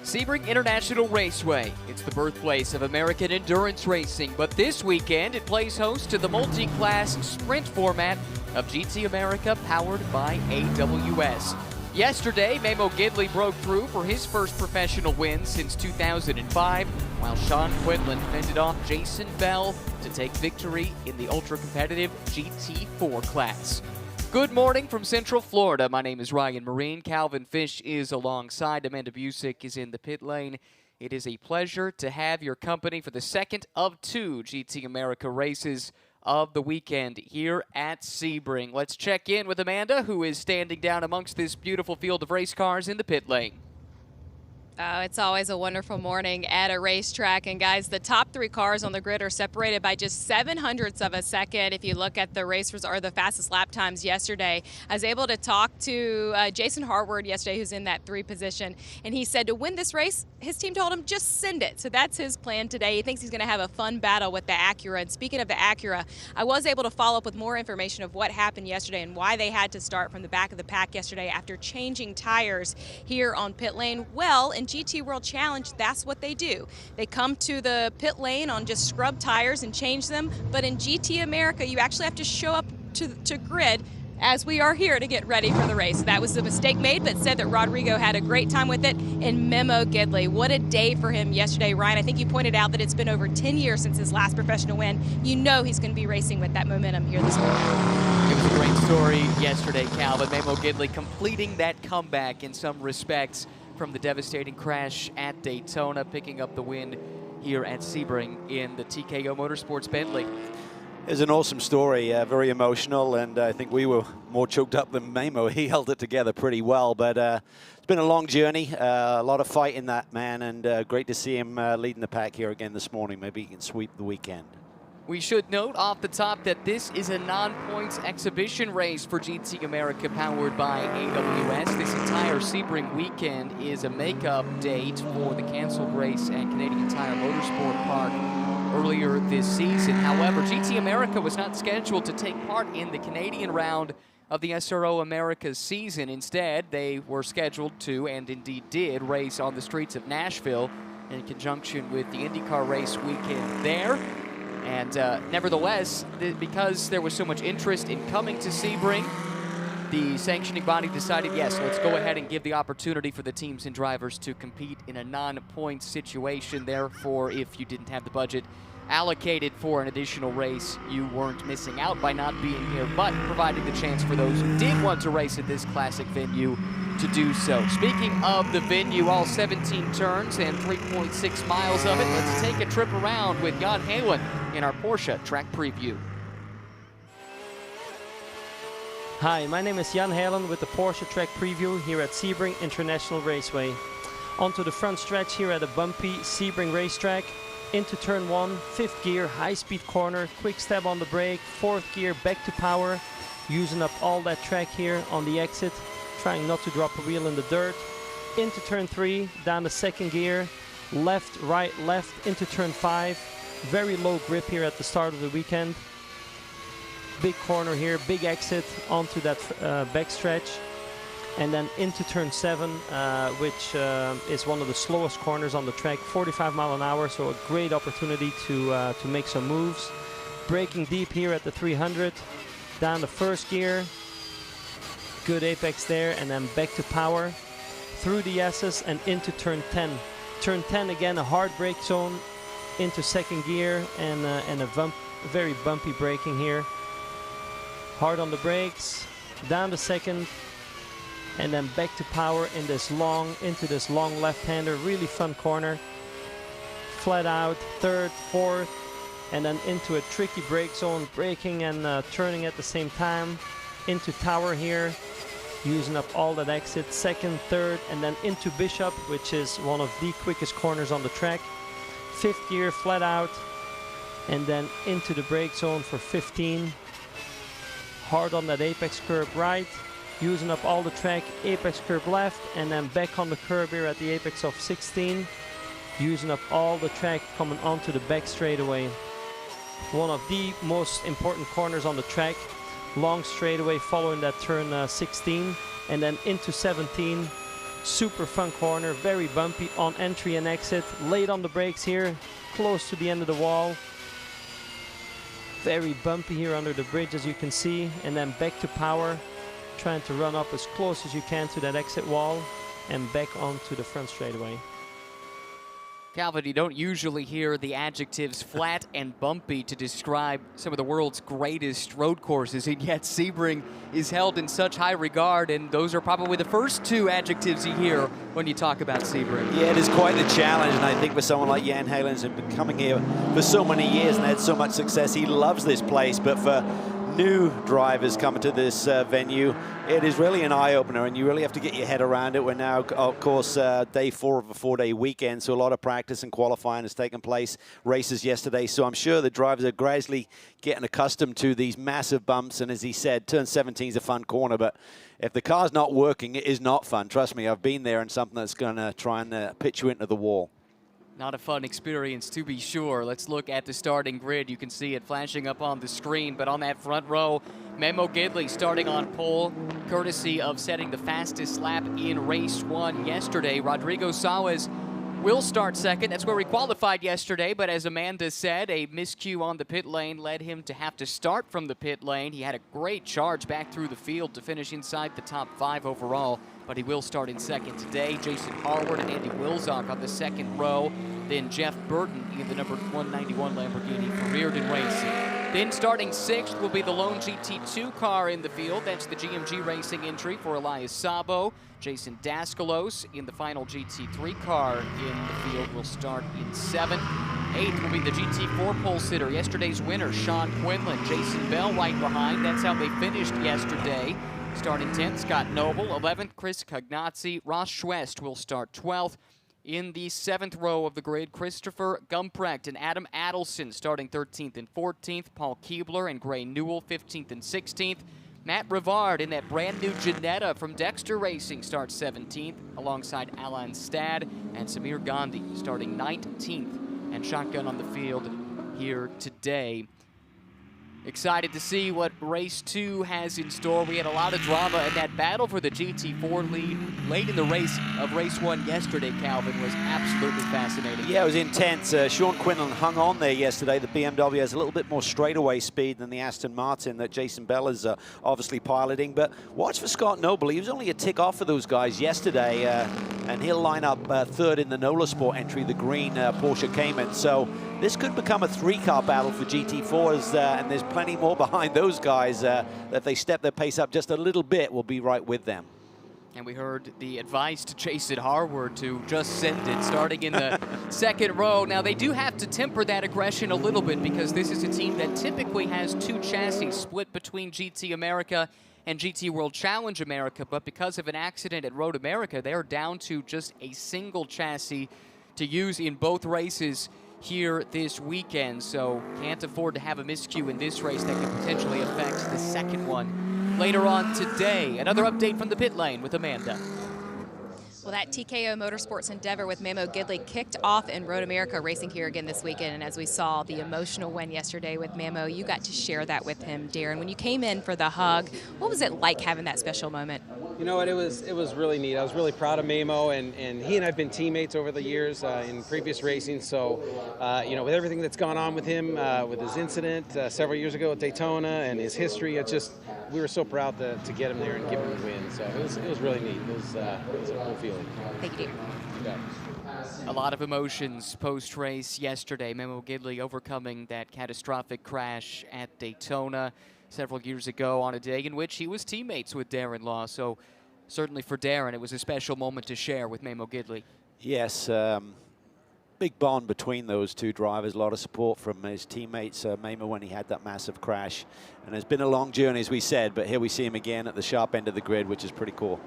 Sebring International Raceway. It's the birthplace of American endurance racing, but this weekend it plays host to the multi-class sprint format of GT America powered by AWS. Yesterday, Memo Gidley broke through for his first professional win since 2005, while Sean Quinlan fended off Jason Bell to take victory in the ultra-competitive GT4 class. Good morning from Central Florida. My name is Ryan Marine. Calvin Fish is alongside. Amanda Busick is in the pit lane. It is a pleasure to have your company for the second of two GT America races of the weekend here at Sebring. Let's check in with Amanda, who is standing down amongst this beautiful field of race cars in the pit lane. Oh, it's always a wonderful morning at a racetrack. And guys, the top three cars on the grid are separated by just 0.07 of a second. If you look at the racers or the fastest lap times yesterday, I was able to talk to Jason Harward yesterday, who's in that 3 position. And he said to win this race, his team told him just send it. So that's his plan today. He thinks he's going to have a fun battle with the Acura. And speaking of the Acura, I was able to follow up with more information of what happened yesterday and why they had to start from the back of the pack yesterday after changing tires here on pit lane. Well, in GT World Challenge, that's what they do. They come to the pit lane on just scrub tires and change them, but in GT America, you actually have to show up to grid as we are here to get ready for the race. That was the mistake made, but said that Rodrigo had a great time with it. And Memo Gidley, what a day for him yesterday. Ryan, I think you pointed out that it's been over 10 years since his last professional win. You know he's going to be racing with that momentum here this morning. It was a great story yesterday, Calvin. Memo Gidley completing that comeback in some respects from the devastating crash at Daytona, picking up the win here at Sebring in the TKO Motorsports Bentley. It's an awesome story, very emotional, and I think we were more choked up than Memo. He held it together pretty well, but it's been a long journey, a lot of fight in that, man, and great to see him leading the pack here again this morning. Maybe he can sweep the weekend. We should note off the top that this is a non-points exhibition race for GT America powered by AWS. This entire Sebring weekend is a makeup date for the canceled race at Canadian Tire Motorsport Park earlier this season. However, GT America was not scheduled to take part in the Canadian round of the SRO America's season. Instead, they were scheduled to, and indeed did, race on the streets of Nashville in conjunction with the IndyCar race weekend there. And nevertheless, because there was so much interest in coming to Sebring, the sanctioning body decided, yes, let's go ahead and give the opportunity for the teams and drivers to compete in a non-point situation. Therefore, if you didn't have the budget allocated for an additional race, you weren't missing out by not being here, but providing the chance for those who did want to race at this classic venue to do so. Speaking of the venue, all 17 turns and 3.6 miles of it, let's take a trip around with Jan Halen in our Porsche track preview. Hi, my name is Jan Halen with the Porsche track preview here at Sebring International Raceway. Onto the front stretch here at a bumpy Sebring racetrack. Into turn 1, 5th gear, high-speed corner, quick step on the brake, 4th gear, back to power, using up all that track here on the exit, trying not to drop a wheel in the dirt. Into turn 3, down the 2nd gear, left, right, left, into turn 5. Very low grip here at the start of the weekend. Big corner here, big exit onto that back stretch. And then into turn 7, which is one of the slowest corners on the track, 45 mile an hour, so a great opportunity to make some moves. Braking deep here at the 300, down the 1st gear, good apex there, and then back to power, through the S's and into turn 10. Turn 10 again, a hard brake zone, into 2nd gear, and a very bumpy braking here. Hard on the brakes, down the 2nd, and then back to power in this into this long left-hander, really fun corner. Flat out, 3rd, 4th, and then into a tricky brake zone, braking and turning at the same time. Into tower here, using up all that exit, 2nd, 3rd, and then into Bishop, which is one of the quickest corners on the track. 5th gear, flat out, and then into the brake zone for 15. Hard on that apex curb right, using up all the track, apex curb left, and then back on the curb here at the apex of 16, using up all the track coming onto the back straightaway. One of the most important corners on the track, long straightaway following that turn 16, and then into 17, Super fun corner, very bumpy on entry and exit. Late on the brakes here, close to the end of the wall. Very bumpy here under the bridge, as you can see, and then back to power, trying to run up as close as you can to that exit wall and back onto the front straightaway. Calvin, you don't usually hear the adjectives flat and bumpy to describe some of the world's greatest road courses, and yet Sebring is held in such high regard, and those are probably the first two adjectives you hear when you talk about Sebring. Yeah, it is quite the challenge, and I think for someone like Jan Heylens, who's been coming here for so many years and had so much success, he loves this place. But for new drivers coming to this venue, it is really an eye-opener, and you really have to get your head around it. We're now, of course, day 4 of a 4-day weekend, so a lot of practice and qualifying has taken place, races yesterday, so I'm sure the drivers are gradually getting accustomed to these massive bumps, and as he said, turn 17 is a fun corner, but if the car's not working, it is not fun. Trust me, I've been there, and something that's going to try and pitch you into the wall. Not a fun experience, to be sure. Let's look at the starting grid. You can see it flashing up on the screen, but on that front row, Memo Gidley starting on pole, courtesy of setting the fastest lap in race 1 yesterday. Rodrigo Saez will start second. That's where he qualified yesterday, but as Amanda said, a miscue on the pit lane led him to have to start from the pit lane. He had a great charge back through the field to finish inside the top 5 overall, but he will start in second today. Jason Harwood and Andy Wilczak on the second row. Then Jeff Burton in the number 191 Lamborghini for Reardon Racing. Then starting 6th will be the lone GT2 car in the field. That's the GMG Racing entry for Elias Sabo. Jason Daskalos in the final GT3 car in the field will start in 7th. 8th will be the GT4 pole sitter, yesterday's winner, Sean Quinlan. Jason Bell right behind. That's how they finished yesterday. Starting 10th, Scott Noble. 11th, Chris Cagnazzi. Ross Schwest will start 12th. In the 7th row of the grid, Christopher Gumprecht and Adam Adelson starting 13th and 14th. Paul Keebler and Gray Newell 15th and 16th. Matt Rivard in that brand new Ginetta from Dexter Racing starts 17th, alongside Alan Stad and Samir Gandhi starting 19th. And shotgun on the field here today. Excited to see what race 2 has in store. We had a lot of drama, and that battle for the GT4 lead late in the race of race 1 yesterday, Calvin, was absolutely fascinating. Yeah, it was intense. Sean Quinlan hung on there yesterday. The BMW has a little bit more straightaway speed than the Aston Martin that Jason Bell is obviously piloting. But watch for Scott Noble. He was only a tick off for those guys yesterday, and he'll line up 3rd in the Nola Sport entry, the green Porsche Cayman. So this could become a 3-car battle for GT4s, and there's plenty more behind those guys that if they step their pace up just a little bit, will be right with them. And we heard the advice to Jason Harwood to just send it, starting in the 2nd row. Now, they do have to temper that aggression a little bit, because this is a team that typically has 2 chassis split between GT America and GT World Challenge America, but because of an accident at Road America, they are down to just a single chassis to use in both races here this weekend, so can't afford to have a miscue in this race that could potentially affect the 2nd one later on today. Another update from the pit lane with Amanda. Well, that TKO Motorsports endeavor with Memo Gidley kicked off in Road America racing here again this weekend. And as we saw the emotional win yesterday with Memo, you got to share that with him, Darren. When you came in for the hug, what was it like having that special moment? You know what, it was really neat. I was really proud of Memo, and he and I have been teammates over the years in previous racing. So, you know, with everything that's gone on with him, with his incident several years ago at Daytona and his history, we were so proud to get him there and give him the win. So it was really neat. It was a cool feeling. Thank you, dear. Yeah. A lot of emotions post-race yesterday. Memo Gidley overcoming that catastrophic crash at Daytona several years ago on a day in which he was teammates with Darren Law. So certainly for Darren, it was a special moment to share with Memo Gidley. Yes, big bond between those two drivers. A lot of support from his teammates, Memo, when he had that massive crash. And it's been a long journey, as we said, but here we see him again at the sharp end of the grid, which is pretty cool.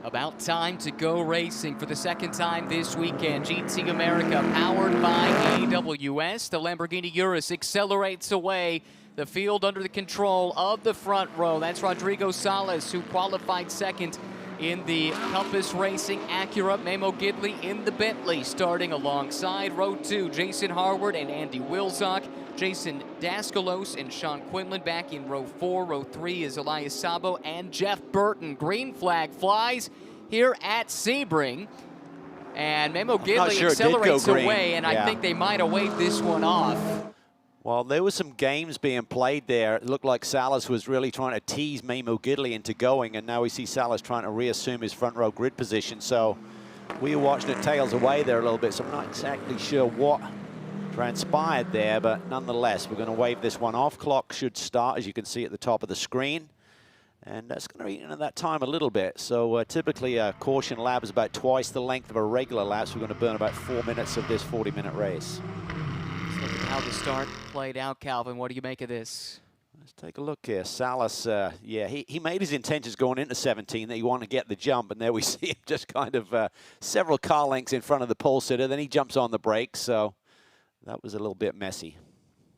About time to go racing for the 2nd time this weekend. GT America powered by AWS. The Lamborghini Urus accelerates away. The field under the control of the front row. That's Rodrigo Saez, who qualified 2nd in the Compass Racing Acura. Memo Gidley in the Bentley, starting alongside row 2. Jason Harwood and Andy Wilczak. Jason Daskalos and Sean Quinlan back in row 4. Row 3 is Elias Sabo and Jeff Burton. Green flag flies. here at Sebring. And Memo Gidley sure accelerates green. away, and I think they might have waved this one off. Well, there were some games being played there. It looked like Salas was really trying to tease Memo Gidley into going, and now we see Salas trying to reassume his front row grid position. So we were watching it tails away there a little bit, so I'm not exactly sure what transpired there, but nonetheless, we're going to wave this one off. Clock should start, as you can see at the top of the screen. And that's going to eat into that time a little bit. So typically a caution lap is about twice the length of a regular lap, so we're going to burn about 4 minutes of this 40-minute race. Let's look at how the start played out, Calvin. What do you make of this? Let's take a look here. Salas, yeah, he made his intentions going into 17 that he wanted to get the jump, and there we see him just kind of several car lengths in front of the pole sitter. Then he jumps on the brakes, so that was a little bit messy.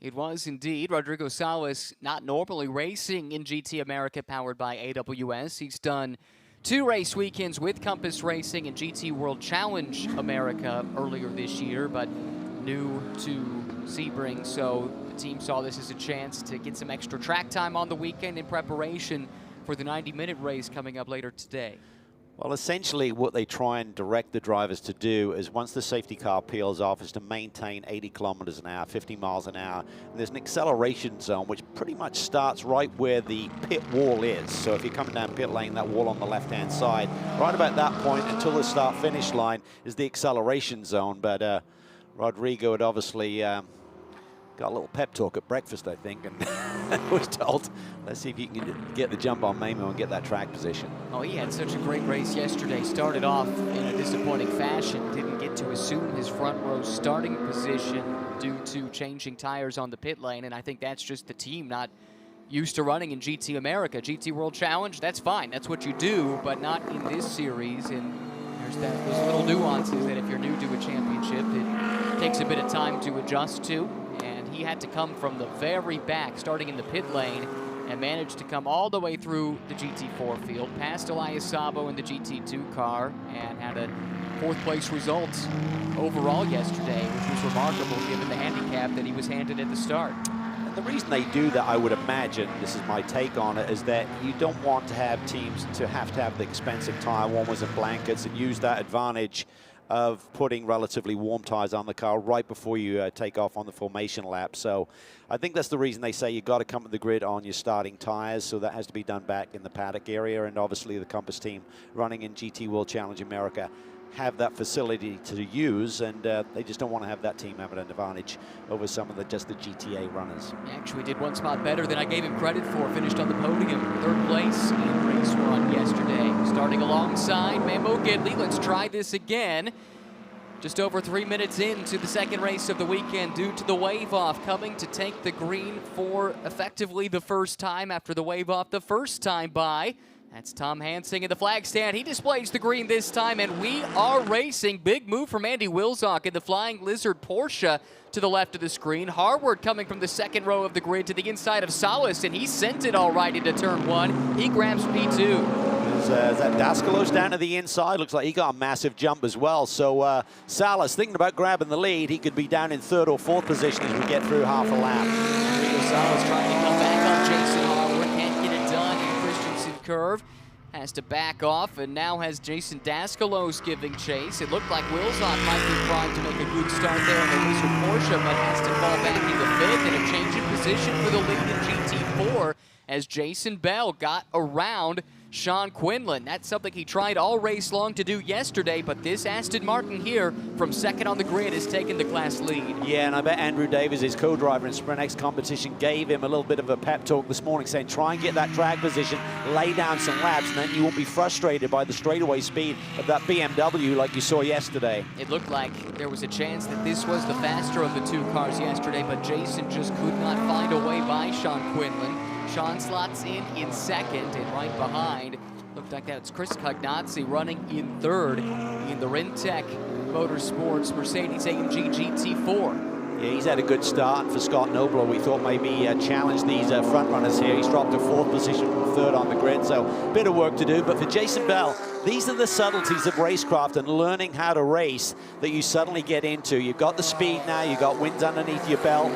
It was indeed. Rodrigo Salas not normally racing in GT America powered by AWS. He's done 2 race weekends with Compass Racing and GT World Challenge America earlier this year, but new to Sebring, so the team saw this as a chance to get some extra track time on the weekend in preparation for the 90-minute race coming up later today. Well, essentially what they try and direct the drivers to do is once the safety car peels off is to maintain 80 kilometers an hour, 50 miles an hour. And there's an acceleration zone which pretty much starts right where the pit wall is. So if you're coming down pit lane, that wall on the left-hand side, right about that point until the start-finish line is the acceleration zone. But Rodrigo had obviously got a little pep talk at breakfast, I think, and was told, let's see if you can get the jump on Memo and get that track position. Oh, he had such a great race yesterday. Started off in a disappointing fashion. Didn't get to assume his front row starting position due to changing tires on the pit lane, and I think that's just the team not used to running in GT America. GT World Challenge, that's fine. That's what you do, but not in this series. And there's those little nuances that if you're new to a championship, it takes a bit of time to adjust to. He had to come from the very back, starting in the pit lane, and managed to come all the way through the GT4 field, past Elias Sabo in the GT2 car, and had a 4th place result overall yesterday, which was remarkable given the handicap that he was handed at the start. And the reason they do that, I would imagine, this is my take on it, is that you don't want to have teams to have the expensive tire warmers and blankets and use that advantage of putting relatively warm tires on the car right before you take off on the formation lap. So I think that's the reason they say you've got to come to the grid on your starting tires. So that has to be done back in the paddock area. And obviously the Compass team running in GT World Challenge America have that facility to use, and they just don't want to have that team have an advantage over some of just the GTA runners. He actually did one spot better than I gave him credit for. Finished on the podium, 3rd place in race 1 yesterday. Starting alongside Memo Gidley. Let's try this again. Just over 3 minutes into the 2nd race of the weekend due to the wave off, coming to take the green for effectively the first time after the wave off the first time by. That's Tom Hansing in the flag stand. He displays the green this time, and we are racing. Big move from Andy Wilczok in the Flying Lizard Porsche to the left of the screen. Harward coming from the 2nd row of the grid to the inside of Salas, and he sent it all right into turn 1. He grabs P2. Is that Daskalos down to the inside? Looks like he got a massive jump as well. So Salas thinking about grabbing the lead. He could be down in 3rd or 4th position as we get through half a lap. Salas trying to come back on Jason Harward. Can't get it done in Christensen curve. Has to back off, and now has Jason Daskalos giving chase. It looked like Wilczok might be primed to make a good start there in the Lizard Porsche, but has to fall back into 5th, and a change in position for the lead in GT4 as Jason Bell got around Sean Quinlan. That's something he tried all race long to do yesterday, but this Aston Martin here from 2nd on the grid has taken the class lead. Yeah, and I bet Andrew Davis, his co-driver in Sprint X competition, gave him a little bit of a pep talk this morning, saying try and get that drag position, lay down some laps, and then you won't be frustrated by the straightaway speed of that BMW like you saw yesterday. It looked like there was a chance that this was the faster of the 2 cars yesterday, but Jason just could not find a way by Sean Quinlan. Sean slots in 2nd, and right behind, looked like that's Chris Cognazzi running in 3rd in the Rentec Motorsports Mercedes-AMG GT4. Yeah, he's had a good start for Scott Nobler. We thought maybe challenge these front runners here. He's dropped to 4th position from 3rd on the grid, so a bit of work to do. But for Jason Bell, these are the subtleties of racecraft and learning how to race that you suddenly get into. You've got the speed now, you've got wins underneath your belt,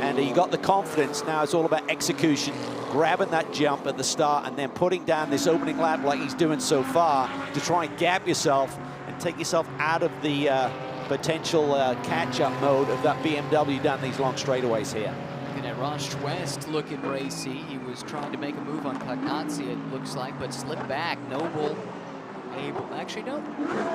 and you've got the confidence. Now it's all about execution, grabbing that jump at the start and then putting down this opening lap like he's doing so far to try and gap yourself and take yourself out of the potential catch-up mode of that BMW down these long straightaways here. Looking at Roche West looking racy. He was trying to make a move on Cognazzi, it looks like, but slipped back. Noble able, actually no,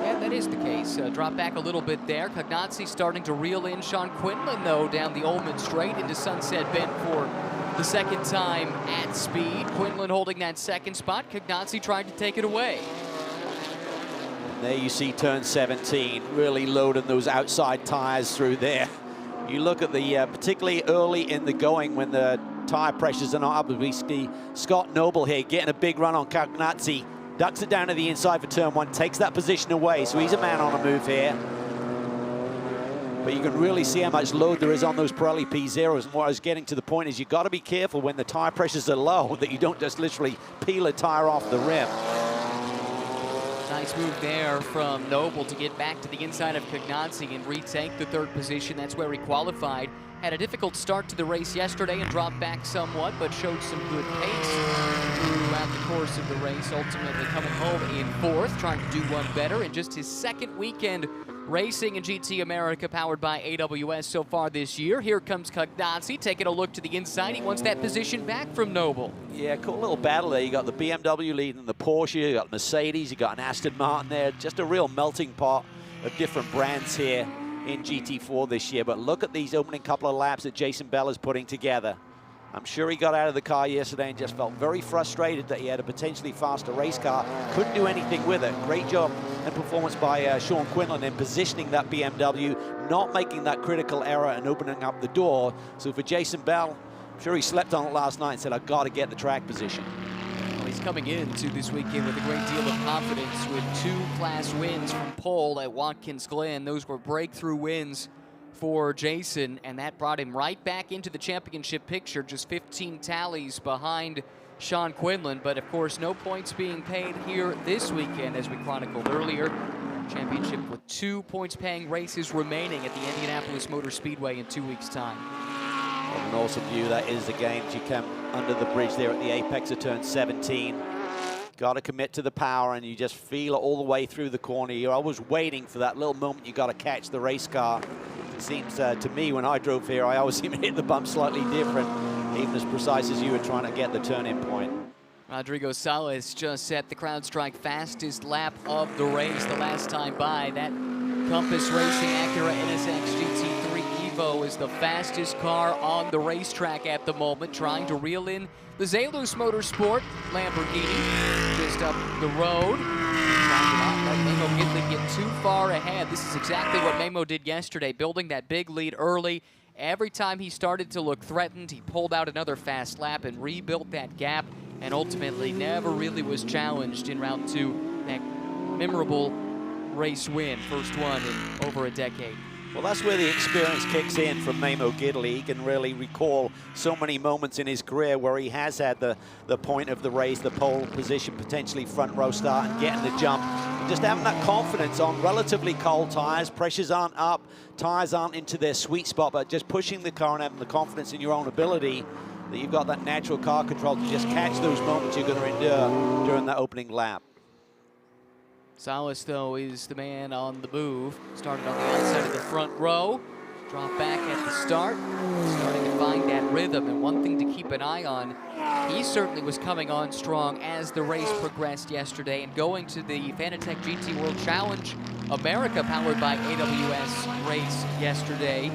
yeah, that is the case. Drop back a little bit there. Cognazzi starting to reel in Sean Quinlan, though, down the Ullman Straight into Sunset Bend for the second time at speed. Quinlan holding that second spot. Cognazzi tried to take it away. There you see turn 17, really loading those outside tires through there. You look at the, particularly early in the going when the tire pressures are not up, we see Scott Noble here getting a big run on Cognazzi, ducks it down to the inside for turn 1, takes that position away, so he's a man on a move here. But you can really see how much load there is on those Pirelli P0s, and what I was getting to the point is you've got to be careful when the tire pressures are low that you don't just literally peel a tire off the rim. Nice move there from Noble to get back to the inside of Cognazzi and retake the third position. That's where he qualified. Had a difficult start to the race yesterday and dropped back somewhat, but showed some good pace throughout the course of the race. Ultimately coming home in 4th, trying to do one better in just his second weekend racing in GT America, powered by AWS so far this year. Here comes Cognazzi, taking a look to the inside. He wants that position back from Noble. Yeah, cool little battle there. You got the BMW leading the Porsche, you got Mercedes, you got an Aston Martin there. Just a real melting pot of different brands here in GT4 this year. But look at these opening couple of laps that Jason Bell is putting together. I'm sure he got out of the car yesterday and just felt very frustrated that he had a potentially faster race car. Couldn't do anything with it. Great job and performance by Sean Quinlan in positioning that BMW, not making that critical error and opening up the door. So for Jason Bell, I'm sure he slept on it last night and said, I've got to get the track position. Well, he's coming into this weekend with a great deal of confidence with 2 class wins from pole at Watkins Glen. Those were breakthrough wins for Jason, and that brought him right back into the championship picture, just 15 tallies behind Sean Quinlan. But of course, no points being paid here this weekend, as we chronicled earlier. Championship with 2 points-paying races remaining at the Indianapolis Motor Speedway in 2 weeks' time. What an awesome view that is again. You come under the bridge there at the apex of turn 17. Got to commit to the power, and you just feel it all the way through the corner. You're always waiting for that little moment you got to catch the race car. It seems to me when I drove here, I always seem to hit the bump slightly different, even as precise as you were trying to get the turn-in point. Rodrigo Salas just set the CrowdStrike fastest lap of the race the last time by. That Compass Racing Acura NSX GT3 Evo is the fastest car on the racetrack at the moment, trying to reel in the Zalus Motorsport Lamborghini just up the road. Trying to not let Memo Gidley get too far ahead. This is exactly what Memo did yesterday, building that big lead early. Every time he started to look threatened, he pulled out another fast lap and rebuilt that gap, and ultimately never really was challenged in round 2. That memorable race win, first one in over a decade. Well, that's where the experience kicks in from Memo Gidley. He can really recall so many moments in his career where he has had the point of the race, the pole position, potentially front row start and getting the jump. And just having that confidence on relatively cold tires. Pressures aren't up, tires aren't into their sweet spot, but just pushing the car and having the confidence in your own ability that you've got that natural car control to just catch those moments you're going to endure during that opening lap. Salas, though, is the man on the move. Started on the outside of the front row. Drop back at the start. Starting to find that rhythm. And one thing to keep an eye on, he certainly was coming on strong as the race progressed yesterday and going to the Fanatec GT World Challenge America, powered by AWS race yesterday.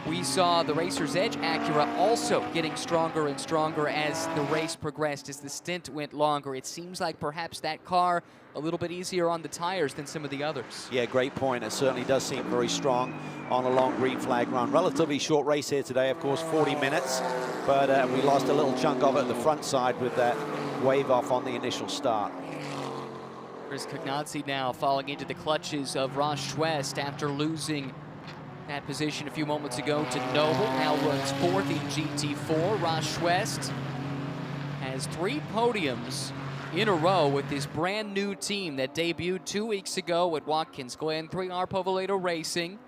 We saw the Racer's Edge Acura also getting stronger and stronger as the race progressed, as the stint went longer. It seems like perhaps that car a little bit easier on the tires than some of the others. Yeah, great point. It certainly does seem very strong on a long green flag run. Relatively short race here today, of course, 40 minutes, but we lost a little chunk of it at the front side with that wave off on the initial start. Chris Cognazzi now falling into the clutches of Roche West after losing that position a few moments ago to Noble. Now runs 4th in GT4. Roche West has 3 podiums in a row with this brand new team that debuted 2 weeks ago at Watkins Glen. 3R Povolato Racing.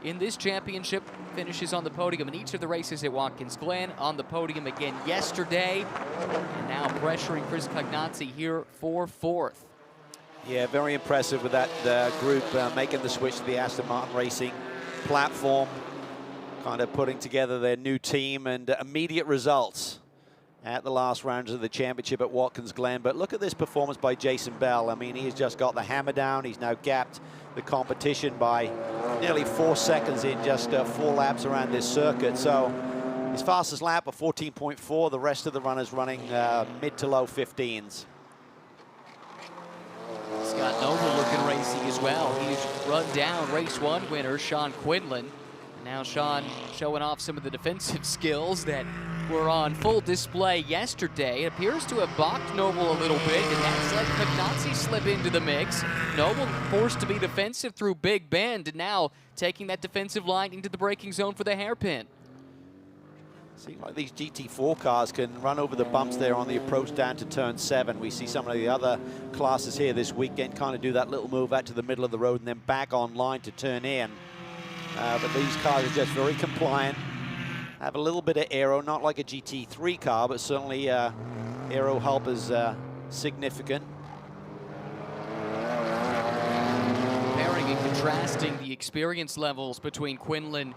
in this championship, finishes on the podium in each of the races at Watkins Glen, on the podium again yesterday, and now pressuring Chris Cognazzi here for 4th. Yeah, very impressive with that group making the switch to the Aston Martin Racing platform, kind of putting together their new team, and immediate results at the last rounds of the championship at Watkins Glen. But look at this performance by Jason Bell. I mean, he's just got the hammer down. He's now gapped the competition by nearly 4 seconds in just 4 laps around this circuit. So his fastest lap of 14.4. The rest of the runners running mid to low 15s. Scott Noble looking racy as well. He's run down race 1 winner Sean Quinlan. Now Sean showing off some of the defensive skills that were on full display yesterday. It appears to have balked Noble a little bit, and that's let Cognazzi slip into the mix. Noble forced to be defensive through Big Bend, and now taking that defensive line into the braking zone for the hairpin. Seems like these GT4 cars can run over the bumps there on the approach down to turn 7. We see some of the other classes here this weekend kind of do that little move out to the middle of the road and then back online to turn in. But these cars are just very compliant, have a little bit of aero, not like a GT3 car, but certainly aero help is significant. Comparing and contrasting the experience levels between Quinlan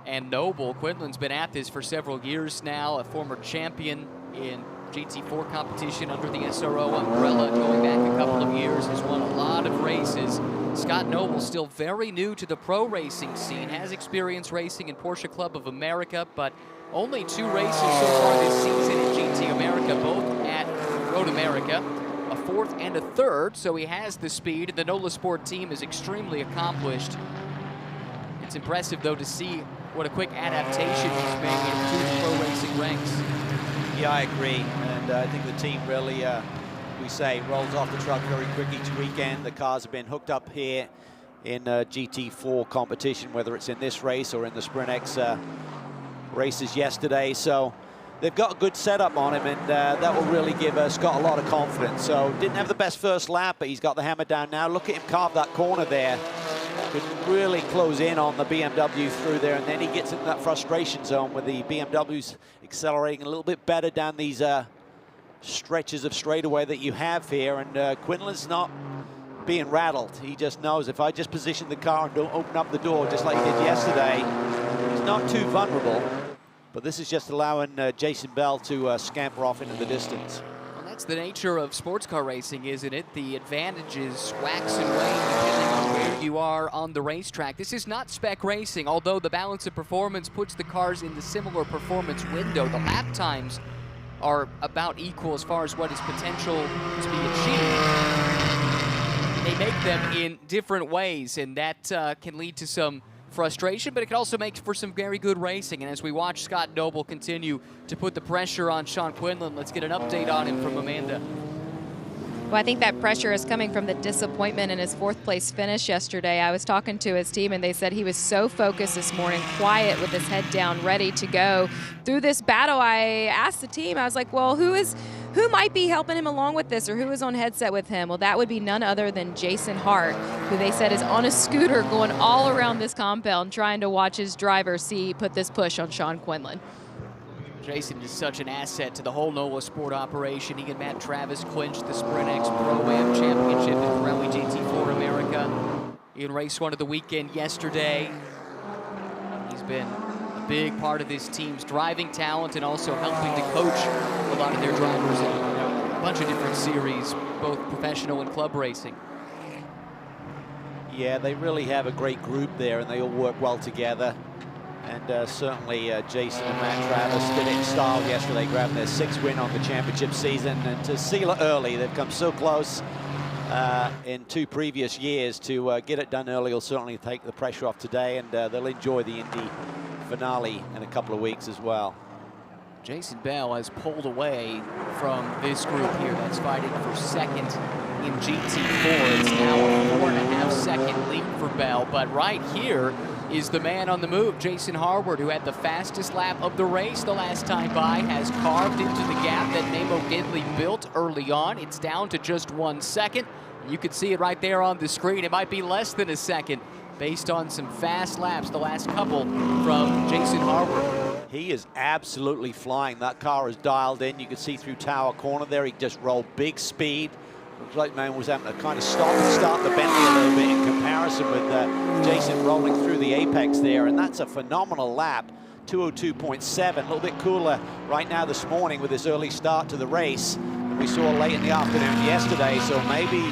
and Noble. Quinlan's been at this for several years now, a former champion in GT4 competition under the SRO umbrella going back a couple of years, has won a lot of races. Scott Noble still very new to the pro racing scene, has experience racing in Porsche Club of America, but only 2 races so far this season in GT America, both at Road America, a 4th and a 3rd, so he has the speed. The NOLA Sport team is extremely accomplished. It's impressive, though, to see what a quick adaptation he's made into the pro racing ranks. Yeah, I agree, and I think the team really, we say, rolls off the truck very quick each weekend. The cars have been hooked up here in GT4 competition, whether it's in this race or in the Sprint X races yesterday. So they've got a good setup on him, and that will really give Scott a lot of confidence. So didn't have the best first lap, but he's got the hammer down now. Look at him carve that corner there. Could really close in on the BMW through there, and then he gets into that frustration zone with the BMWs accelerating a little bit better down these stretches of straightaway that you have here. And Quinlan's not being rattled. He just knows, if I just position the car and don't open up the door just like he did yesterday, he's not too vulnerable. But this is just allowing Jason Bell to scamper off into the distance. That's the nature of sports car racing, isn't it? The advantages wax and wane depending on where you are on the racetrack. This is not spec racing, although the balance of performance puts the cars in the similar performance window. The lap times are about equal as far as what is potential to be achieved. They make them in different ways, and that can lead to some frustration, but it can also make for some very good racing. And as we watch Scott Noble continue to put the pressure on Sean Quinlan, let's get an update on him from Amanda. Well, I think that pressure is coming from the disappointment in his 4th place finish yesterday. I was talking to his team, and they said he was so focused this morning, quiet with his head down, ready to go. Through this battle, I asked the team, I was like, well, who might be helping him along with this, or who is on headset with him? Well, that would be none other than Jason Hart, who they said is on a scooter going all around this compound trying to watch his driver put this push on Sean Quinlan. Jason is such an asset to the whole NOLA Sport operation. He and Matt Travis clinched the Sprint X Pro-Am Championship in Pirelli GT4 America in race 1 of the weekend yesterday. He's been a big part of this team's driving talent and also helping to coach a lot of their drivers in a bunch of different series, both professional and club racing. Yeah, they really have a great group there, and they all work well together. And certainly Jason and Matt Travis did it in style yesterday, grabbing their 6th win on the championship season. And to seal it early, they've come so close in 2 previous years. To get it done early will certainly take the pressure off today, and they'll enjoy the Indy finale in a couple of weeks as well. Jason Bell has pulled away from this group here that's fighting for 2nd in GT4. It's now a 4.5-second lead for Bell, but right here is the man on the move. Jason Harward, who had the fastest lap of the race the last time by, has carved into the gap that Namo Gidley built early on. It's down to just 1 second. You can see it right there on the screen. It might be less than a second based on some fast laps, the last couple from Jason Harwood. He is absolutely flying. That car is dialed in. You can see through Tower Corner there. He just rolled big speed. Looks like man was having to kind of stop and start the Bentley a little bit in comparison with Jason rolling through the apex there. And that's a phenomenal lap. 202.7, a little bit cooler right now this morning with this early start to the race than we saw late in the afternoon yesterday. So maybe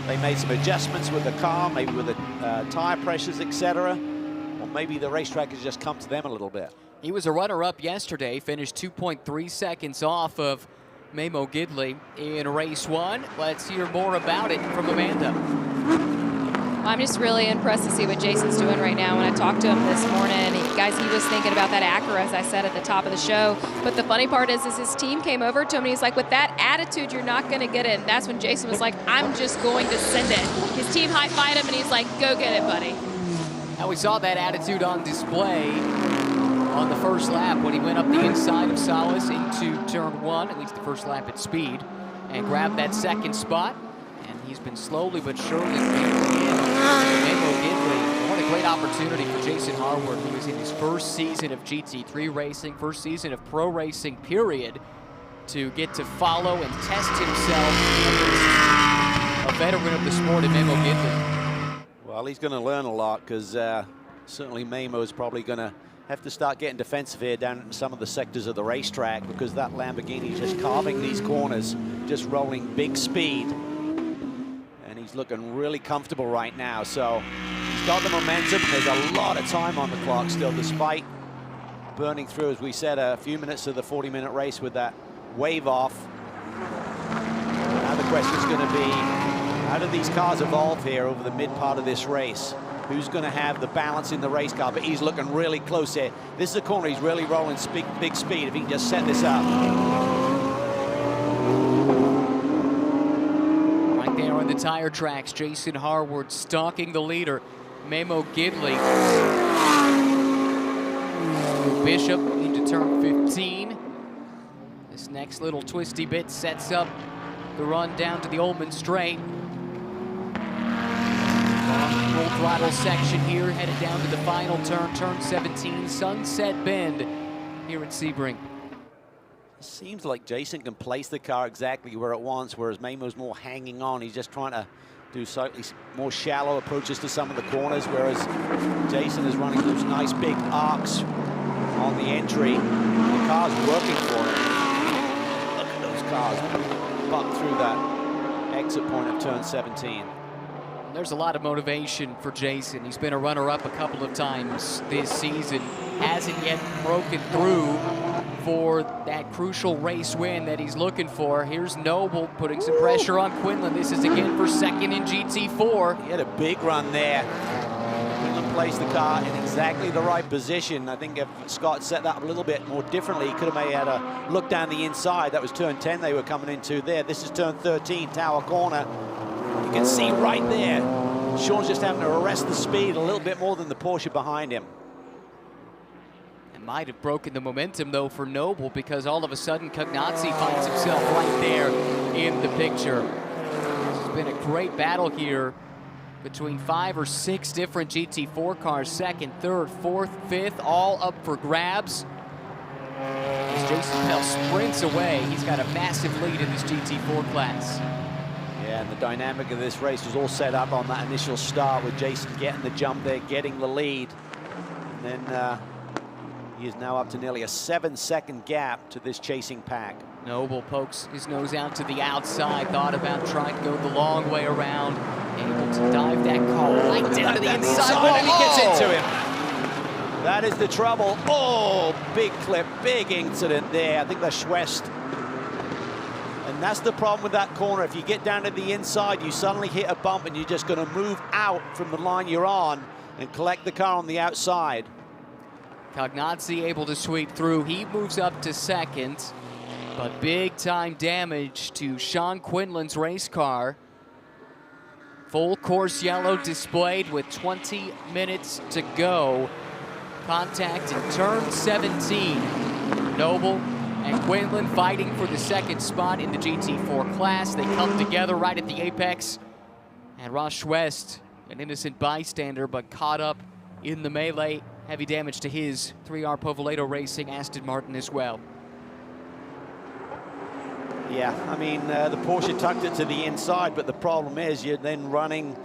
they made some adjustments with the car, maybe with the tire pressures, etc. Or maybe the racetrack has just come to them a little bit. He was a runner-up yesterday, finished 2.3 seconds off of Memo Gidley in race 1. Let's hear more about it from Amanda. I'm just really impressed to see what Jason's doing right now. When I talked to him this morning, guys, he was thinking about that Acura, as I said at the top of the show. But the funny part is his team came over to him and he's like, with that attitude, you're not going to get it. And that's when Jason was like, I'm just going to send it. His team high-fived him and he's like, go get it, buddy. Now we saw that attitude on display on the first lap when he went up the inside of Salas into turn 1, at least the first lap at speed, and grabbed that second spot. And he's been slowly but surely getting in. Memo Gidley, what a great opportunity for Jason Harwood, who is in his first season of GT3 racing, first season of pro racing, period, to get to follow and test himself against a veteran of the sport in Memo Gidley. Well, he's going to learn a lot because certainly Memo is probably going to have to start getting defensive here down in some of the sectors of the racetrack, because that Lamborghini is just carving these corners, just rolling big speed. And he's looking really comfortable right now. So he's got the momentum. There's a lot of time on the clock still, despite burning through, as we said, a few minutes of the 40-minute race with that wave off. Now the question is going to be, how do these cars evolve here over the mid part of this race? Who's going to have the balance in the race car? But he's looking really close here. This is a corner he's really rolling big speed if he can just set this up. Right there on the tire tracks, Jason Harwood stalking the leader, Memo Gidley. Bishop into turn 15. This next little twisty bit sets up the run down to the Ullman Straight. Full throttle section here, headed down to the final turn, turn 17, Sunset Bend here at Sebring. Seems like Jason can place the car exactly where it wants, whereas Memo's more hanging on. He's just trying to do slightly more shallow approaches to some of the corners, whereas Jason is running those nice big arcs on the entry. The car's working for him. Look at those cars buck through that exit point of turn 17. There's a lot of motivation for Jason. He's been a runner-up a couple of times this season. Hasn't yet broken through for that crucial race win that he's looking for. Here's Noble putting some pressure on Quinlan. This is again for second in GT4. He had a big run there. Quinlan placed the car in exactly the right position. I think if Scott set that up a little bit more differently, he could have had a look down the inside. That was turn 10 they were coming into there. This is turn 13, Tower Corner. You can see right there, Sean's just having to arrest the speed a little bit more than the Porsche behind him. It might have broken the momentum, though, for Noble, because all of a sudden Cognazzi finds himself right there in the picture. This has been a great battle here between 5 or 6 different GT4 cars, second, third, fourth, fifth, all up for grabs. As Jason Bell sprints away, he's got a massive lead in this GT4 class. Yeah, and the dynamic of this race was all set up on that initial start with Jason getting the jump there, getting the lead. And then he is now up to nearly a 7-second gap to this chasing pack. Noble pokes his nose out to the outside, thought about trying to go the long way around, able to dive that car right down to the inside wall. And he gets into him. That is the trouble. Oh, big clip, big incident there. I think that's Schwest. And that's the problem with that corner. If you get down to the inside, you suddenly hit a bump and you're just going to move out from the line you're on and collect the car on the outside. Cognazzi able to sweep through. He moves up to second, but big time damage to Sean Quinlan's race car. Full course yellow displayed with 20 minutes to go. Contact in turn 17. Noble and Quinlan fighting for the second spot in the GT4 class. They come together right at the apex. And Ross Schwest an innocent bystander, but caught up in the melee. Heavy damage to his 3R Povolato Racing Aston Martin as well. Yeah, I mean, the Porsche tucked it to the inside, but the problem is you're then running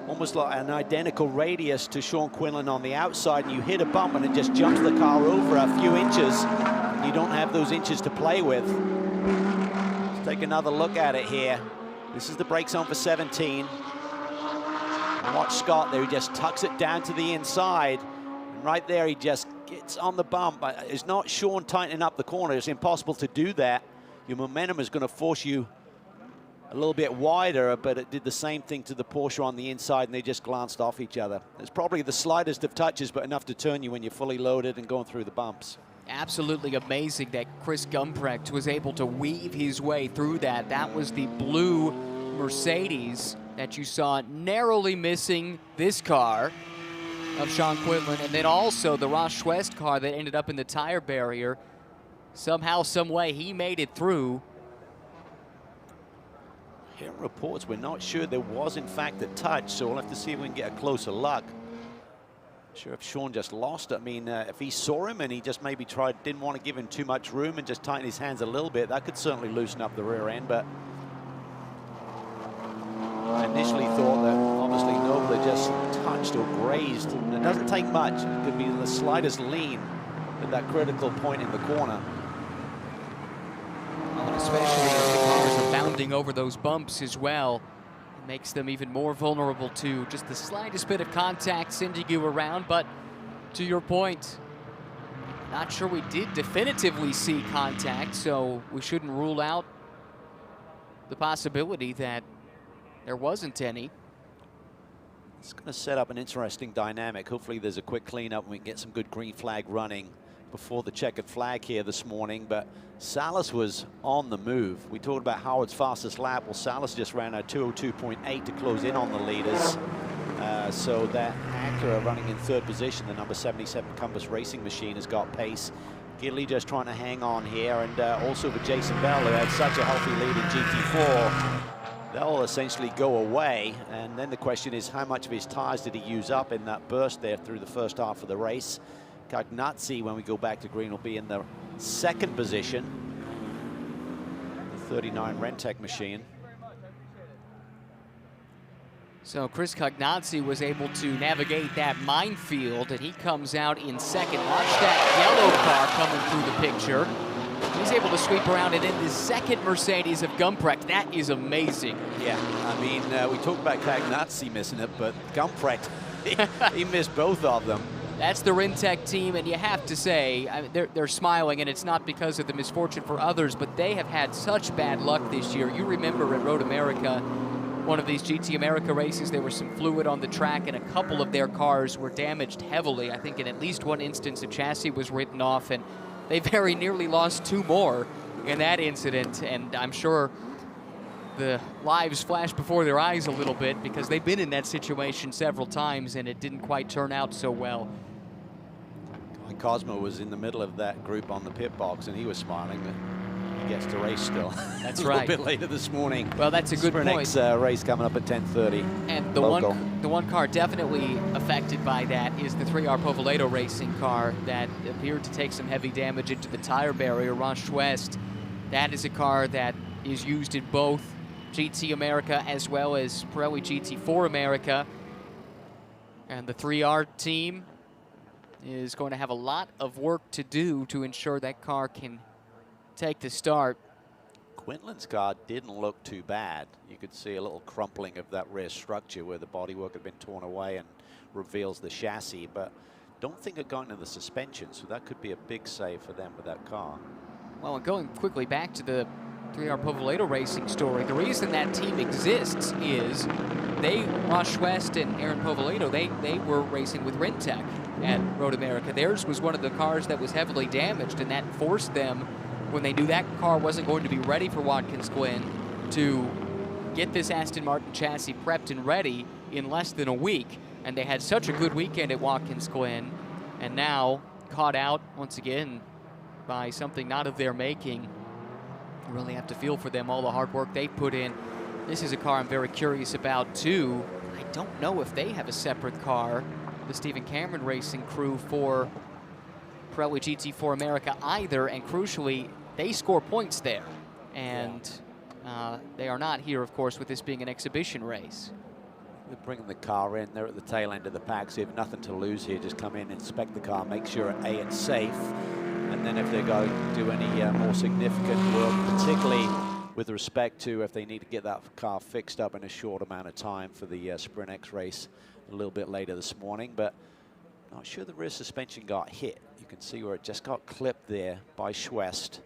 almost like an identical radius to Sean Quinlan on the outside, and you hit a bump and it just jumps the car over a few inches. And you don't have those inches to play with. Let's take another look at it here. This is the brake zone for 17. And watch Scott there, he just tucks it down to the inside. And right there, he just gets on the bump. It's not Sean tightening up the corner. It's impossible to do that. Your momentum is going to force you a little bit wider, but it did the same thing to the Porsche on the inside, and they just glanced off each other. It's probably the slightest of touches, but enough to turn you when you're fully loaded and going through the bumps. Absolutely amazing that Chris Gumprecht was able to weave his way through that. That was the blue Mercedes that you saw narrowly missing this car of Sean Quinlan, and then also the Roche West car that ended up in the tire barrier. Somehow, some way, he made it through. Hearing reports, we're not sure there was in fact a touch, so we'll have to see if we can get a closer look. Sure if Sean just lost it. I mean, if he saw him and he just maybe didn't want to give him too much room and just tighten his hands a little bit, that could certainly loosen up the rear end, but I initially thought that obviously Nobler just touched or grazed. And it doesn't take much. It could be the slightest lean at that critical point in the corner. And especially as the cars are bounding over those bumps as well, it makes them even more vulnerable to just the slightest bit of contact sending you around. But to your point, not sure we did definitively see contact, so we shouldn't rule out the possibility that there wasn't any. It's going to set up an interesting dynamic. Hopefully there's a quick cleanup and we can get some good green flag running before the checkered flag here this morning. But Salas was on the move. We talked about Howard's fastest lap. Well, Salas just ran a 2:02.8 to close in on the leaders. So that Acura running in third position, the number 77 Compass Racing machine, has got pace. Gidley just trying to hang on here, and also for Jason Bell, who had such a healthy lead in GT4. They'll essentially go away, and then the question is how much of his tires did he use up in that burst there through the first half of the race. Cagnazzi, when we go back to green, will be in the second position, the 39 Rentec machine. So Chris Cagnazzi was able to navigate that minefield, and he comes out in second. Watch that yellow car coming through the picture. He's able to sweep around and in the second Mercedes of Gumprecht. That is amazing. Yeah, I mean, we talked about Cagnazzi missing it, but Gumprecht, he missed both of them. That's the Rentec team, and you have to say, I mean, they're smiling, and it's not because of the misfortune for others, but they have had such bad luck this year. You remember at Road America, one of these GT America races, there was some fluid on the track, and a couple of their cars were damaged heavily. I think in at least one instance, a chassis was written off, and they very nearly lost two more in that incident, and I'm sure the lives flashed before their eyes a little bit because they've been in that situation several times, and it didn't quite turn out so well. Cosmo was in the middle of that group on the pit box, and he was smiling. He gets to race still. That's a right. little bit later this morning. Well, that's a good point. Next race coming up at 10:30. And the one car definitely affected by that is the 3R Povolato Racing car that appeared to take some heavy damage into the tire barrier, Roche West. That is a car that is used in both GT America as well as Pirelli GT4 America. And the 3R team is going to have a lot of work to do to ensure that car can take the start. Quinlan's car didn't look too bad. You could see a little crumpling of that rear structure where the bodywork had been torn away and reveals the chassis, but don't think it got into the suspension, so that could be a big save for them with that car. Well, and going quickly back to the 3R Povolato Racing story, the reason that team exists is Roche West and Aaron Povolato, they were racing with Rentec at Road America. Theirs was one of the cars that was heavily damaged, and that forced them, when they knew that car wasn't going to be ready for Watkins Glen, to get this Aston Martin chassis prepped and ready in less than a week. And they had such a good weekend at Watkins Glen, and now caught out once again by something not of their making. You really have to feel for them, all the hard work they put in. This is a car I'm very curious about too. I I don't know if they have a separate car, the Stephen Cameron Racing crew, for Pirelli GT4 America either, and crucially, they score points there. And they are not here, of course, with this being an exhibition race. They're bringing the car in. They're at the tail end of the pack, so you have nothing to lose here. Just come in, inspect the car, make sure it's safe. And then if they're going to do any more significant work, particularly with respect to if they need to get that car fixed up in a short amount of time for the Sprint X race a little bit later this morning. But not sure the rear suspension got hit. You can see where it just got clipped there by Schwest.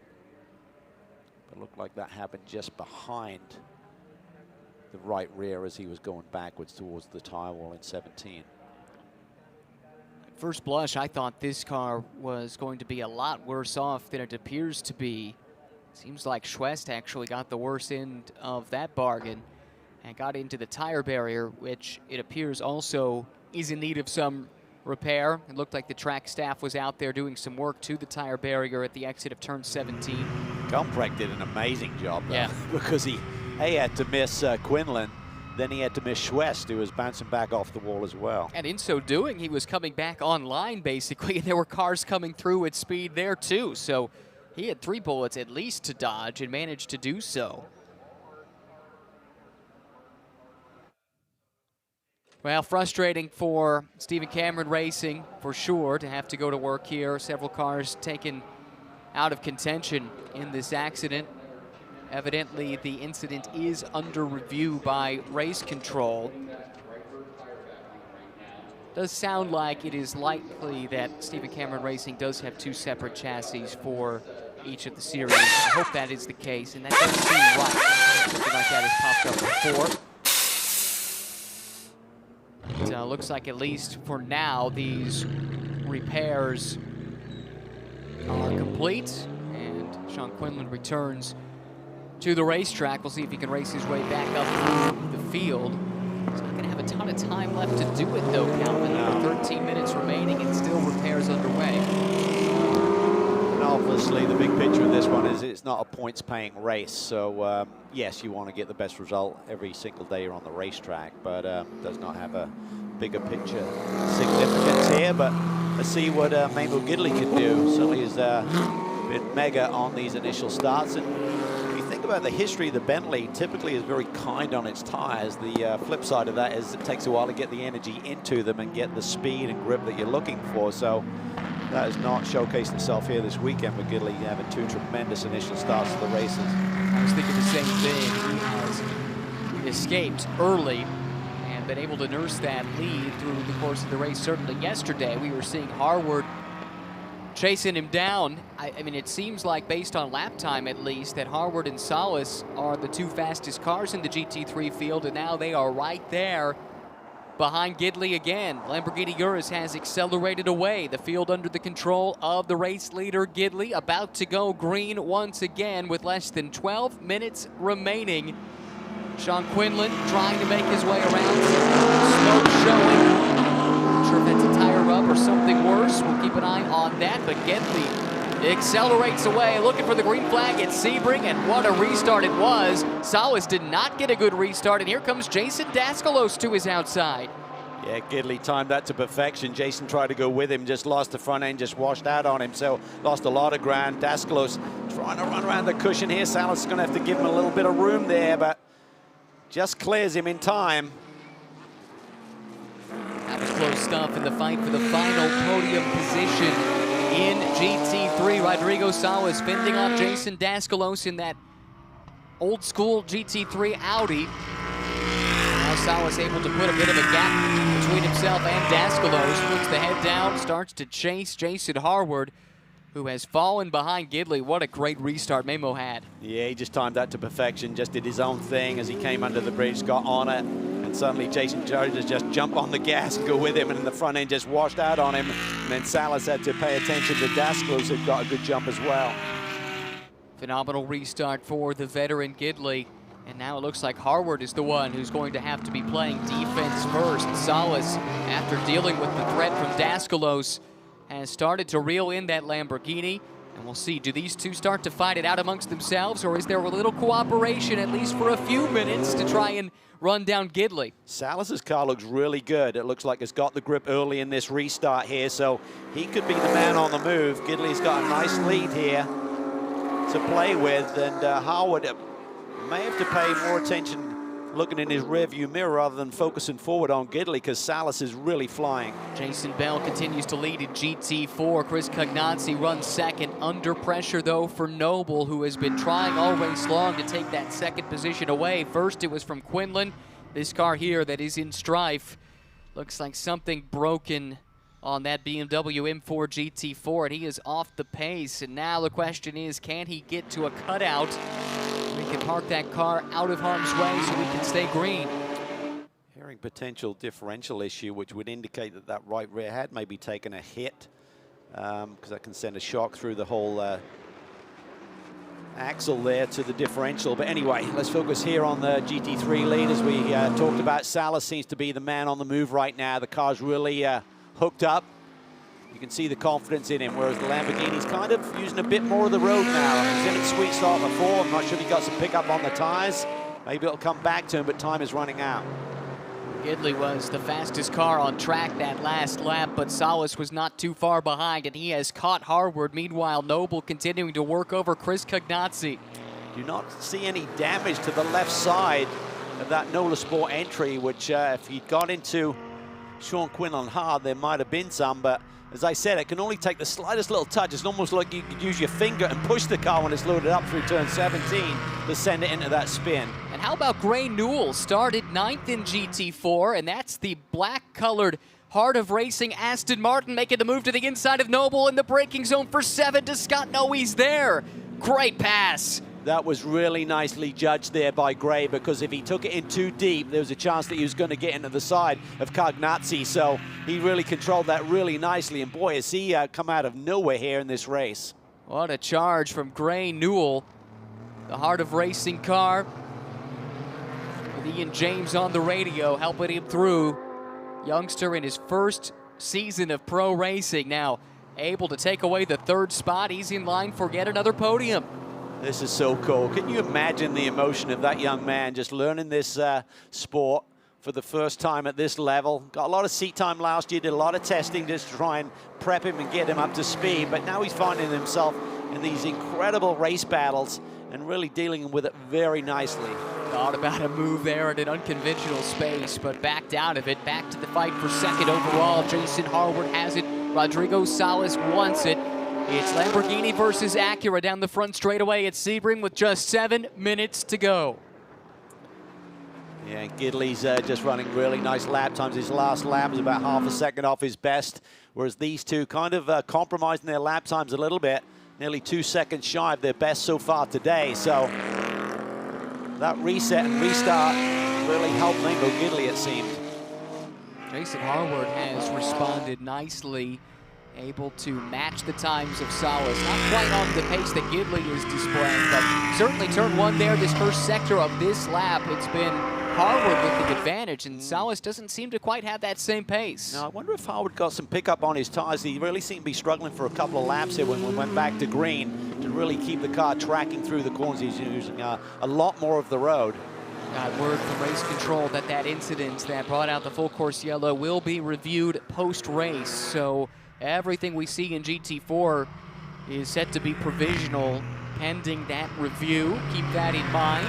But it looked like that happened just behind the right rear as he was going backwards towards the tire wall in 17. At first blush, I thought this car was going to be a lot worse off than it appears to be. Seems like Schwest actually got the worst end of that bargain and got into the tire barrier, which it appears also is in need of some repair. It looked like the track staff was out there doing some work to the tire barrier at the exit of turn 17. Gumprecht did an amazing job, though, yeah, because he had to miss Quinlan, then he had to miss Schwest, who was bouncing back off the wall as well. And in so doing, he was coming back online, basically, and there were cars coming through at speed there, too. So he had 3 bullets at least to dodge and managed to do so. Well, frustrating for Stephen Cameron Racing, for sure, to have to go to work here. Several cars taken out of contention in this accident. Evidently, the incident is under review by race control. Does sound like it is likely that Stephen Cameron Racing does have 2 separate chassis for each of the series. I hope that is the case, and that does seem right. Something like that has popped up before. It looks like, at least for now, these repairs are complete, and Sean Quinlan returns to the racetrack. We'll see if he can race his way back up through the field. He's not going to have a ton of time left to do it, though, Calvin. There are 13 minutes remaining and still repairs underway. And obviously, the big picture of this one is it's not a points-paying race. So, yes, you want to get the best result every single day you're on the racetrack, but does not have a bigger picture significance here. But let's see what Mabel Gidley can do. Certainly has been mega on these initial starts. And if you think about the history, the Bentley typically is very kind on its tires. The flip side of that is it takes a while to get the energy into them and get the speed and grip that you're looking for. So that has not showcased itself here this weekend with Gidley having 2 tremendous initial starts to the races. I was thinking the same thing. He has escaped early and been able to nurse that lead through the course of the race. Certainly yesterday, we were seeing Harward chasing him down. I mean, it seems like, based on lap time at least, that Harward and Salas are the 2 fastest cars in the GT3 field, and now they are right there behind Gidley again. Lamborghini Urus has accelerated away. The field under the control of the race leader, Gidley, about to go green once again with less than 12 minutes remaining. Sean Quinlan trying to make his way around. Smoke showing. Not sure if that's a tire rub or something worse. We'll keep an eye on that, but Gidley accelerates away, looking for the green flag at Sebring, and what a restart it was. Salas did not get a good restart, and here comes Jason Daskalos to his outside. Yeah, Gidley timed that to perfection. Jason tried to go with him, just lost the front end, just washed out on him, so lost a lot of ground. Daskalos trying to run around the cushion here. Salas is going to have to give him a little bit of room there, but just clears him in time. That was close stuff in the fight for the final podium position in GT3. Rodrigo Salas fending off Jason Daskalos in that old school GT3 Audi. Now Salas able to put a bit of a gap between himself and Daskalos. Puts the head down, starts to chase Jason Harward, who has fallen behind Gidley. What a great restart Memo had. Yeah, he just timed that to perfection, just did his own thing as he came under the bridge, got on it, and suddenly Jason tried to just jump on the gas and go with him, and the front end just washed out on him, and then Salas had to pay attention to Daskalos, who got a good jump as well. Phenomenal restart for the veteran Gidley, and now it looks like Harward is the one who's going to have to be playing defense first. Salas, after dealing with the threat from Daskalos, has started to reel in that Lamborghini. And we'll see, do these two start to fight it out amongst themselves, or is there a little cooperation, at least for a few minutes, to try and run down Gidley? Salas's car looks really good. It looks like it's got the grip early in this restart here, so he could be the man on the move. Gidley's got a nice lead here to play with, and Harwood may have to pay more attention looking in his rearview mirror rather than focusing forward on Gidley, because Salas is really flying. Jason Bell continues to lead in GT4. Chris Cognazzi runs second. Under pressure, though, for Noble, who has been trying all race long to take that second position away. First, it was from Quinlan. This car here that is in strife. Looks like something broken on that BMW M4 GT4, and he is off the pace. And now the question is, can he get to a cutout? We can park that car out of harm's way so we can stay green. Hearing potential differential issue, which would indicate that that right rear had maybe taken a hit, because that can send a shock through the whole axle there to the differential. But anyway, let's focus here on the GT3 lead. As we talked about, Salas seems to be the man on the move right now. The car's really hooked up. You can see the confidence in him, whereas the Lamborghini's kind of using a bit more of the road now. He's in its sweet spot before. I'm not sure if he got some pickup on the tires. Maybe it'll come back to him, but time is running out. Gidley was the fastest car on track that last lap, but Salas was not too far behind, and he has caught Harwood. Meanwhile, Noble continuing to work over Chris Cognazzi. Do not see any damage to the left side of that Nola Sport entry, which if he'd got into Sean Quinlan hard, there might have been some, but as I said, it can only take the slightest little touch. It's almost like you could use your finger and push the car when it's loaded up through turn 17 to send it into that spin. And how about Gray Newell? Started 9th in GT4, and that's the black-colored Heart of Racing Aston Martin making the move to the inside of Noble in the braking zone for 7. Does Scott know he's there? Great pass. That was really nicely judged there by Gray, because if he took it in too deep, there was a chance that he was going to get into the side of Cognazzi. So he really controlled that really nicely. And boy, has he come out of nowhere here in this race. What a charge from Gray Newell. The Heart of Racing car. With Ian James on the radio helping him through. Youngster in his first season of pro racing. Now able to take away the 3rd spot. He's in line for yet another podium. This is so cool. Can you imagine the emotion of that young man just learning this sport for the first time at this level? Got a lot of seat time last year, did a lot of testing just to try and prep him and get him up to speed, but now he's finding himself in these incredible race battles and really dealing with it very nicely. Thought about a move there in an unconventional space, but backed out of it. Back to the fight for 2nd overall. Jason Harwood has it. Rodrigo Salas wants it. It's Lamborghini versus Acura down the front straightaway at Sebring with just 7 minutes to go. Yeah, Gidley's just running really nice lap times. His last lap was about half a second off his best, whereas these two kind of compromising their lap times a little bit, nearly 2 seconds shy of their best so far today. So that reset and restart really helped Lambo Gidley, it seemed. Jason Harwood has responded nicely, able to match the times of Salas. Not quite on the pace that Gidley is displaying, but certainly turn 1 there, this first sector of this lap, it's been Harwood with the advantage, and Salas doesn't seem to quite have that same pace. Now, I wonder if Harwood got some pickup on his tires. He really seemed to be struggling for a couple of laps here when we went back to green to really keep the car tracking through the corners. He's using a lot more of the road. Got word from race control that that incident that brought out the full course yellow will be reviewed post-race, so everything we see in GT4 is set to be provisional pending that review. Keep that in mind.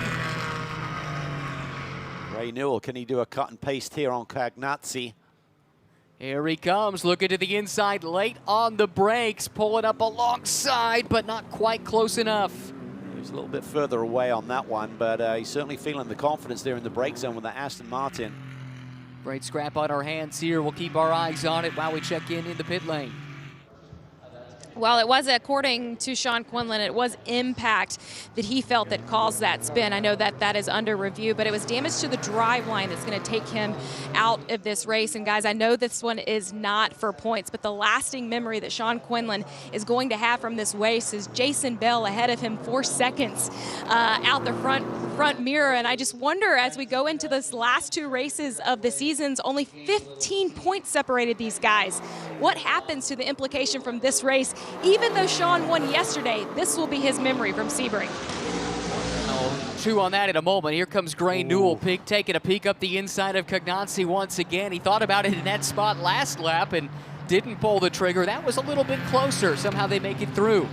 Ray Newell, can he do a cut and paste here on Cognazzi? Here he comes, looking to the inside, late on the brakes, pulling up alongside, but not quite close enough. He's a little bit further away on that one, but he's certainly feeling the confidence there in the brake zone with the Aston Martin. Great scrap on our hands here. We'll keep our eyes on it while we check in the pit lane. Well, it was, according to Sean Quinlan, it was impact that he felt that caused that spin. I know that that is under review, but it was damage to the driveline that's going to take him out of this race. And guys, I know this one is not for points, but the lasting memory that Sean Quinlan is going to have from this race is Jason Bell ahead of him 4 seconds out the front mirror. And I just wonder, as we go into this last 2 races of the seasons, only 15 points separated these guys. what happens to the implication from this race? Even though Sean won yesterday, this will be his memory from Sebring. I'll chew on that in a moment. Here comes Gray Newell taking a peek up the inside of Cognazzi once again. He thought about it in that spot last lap and didn't pull the trigger. That was a little bit closer. Somehow they make it through.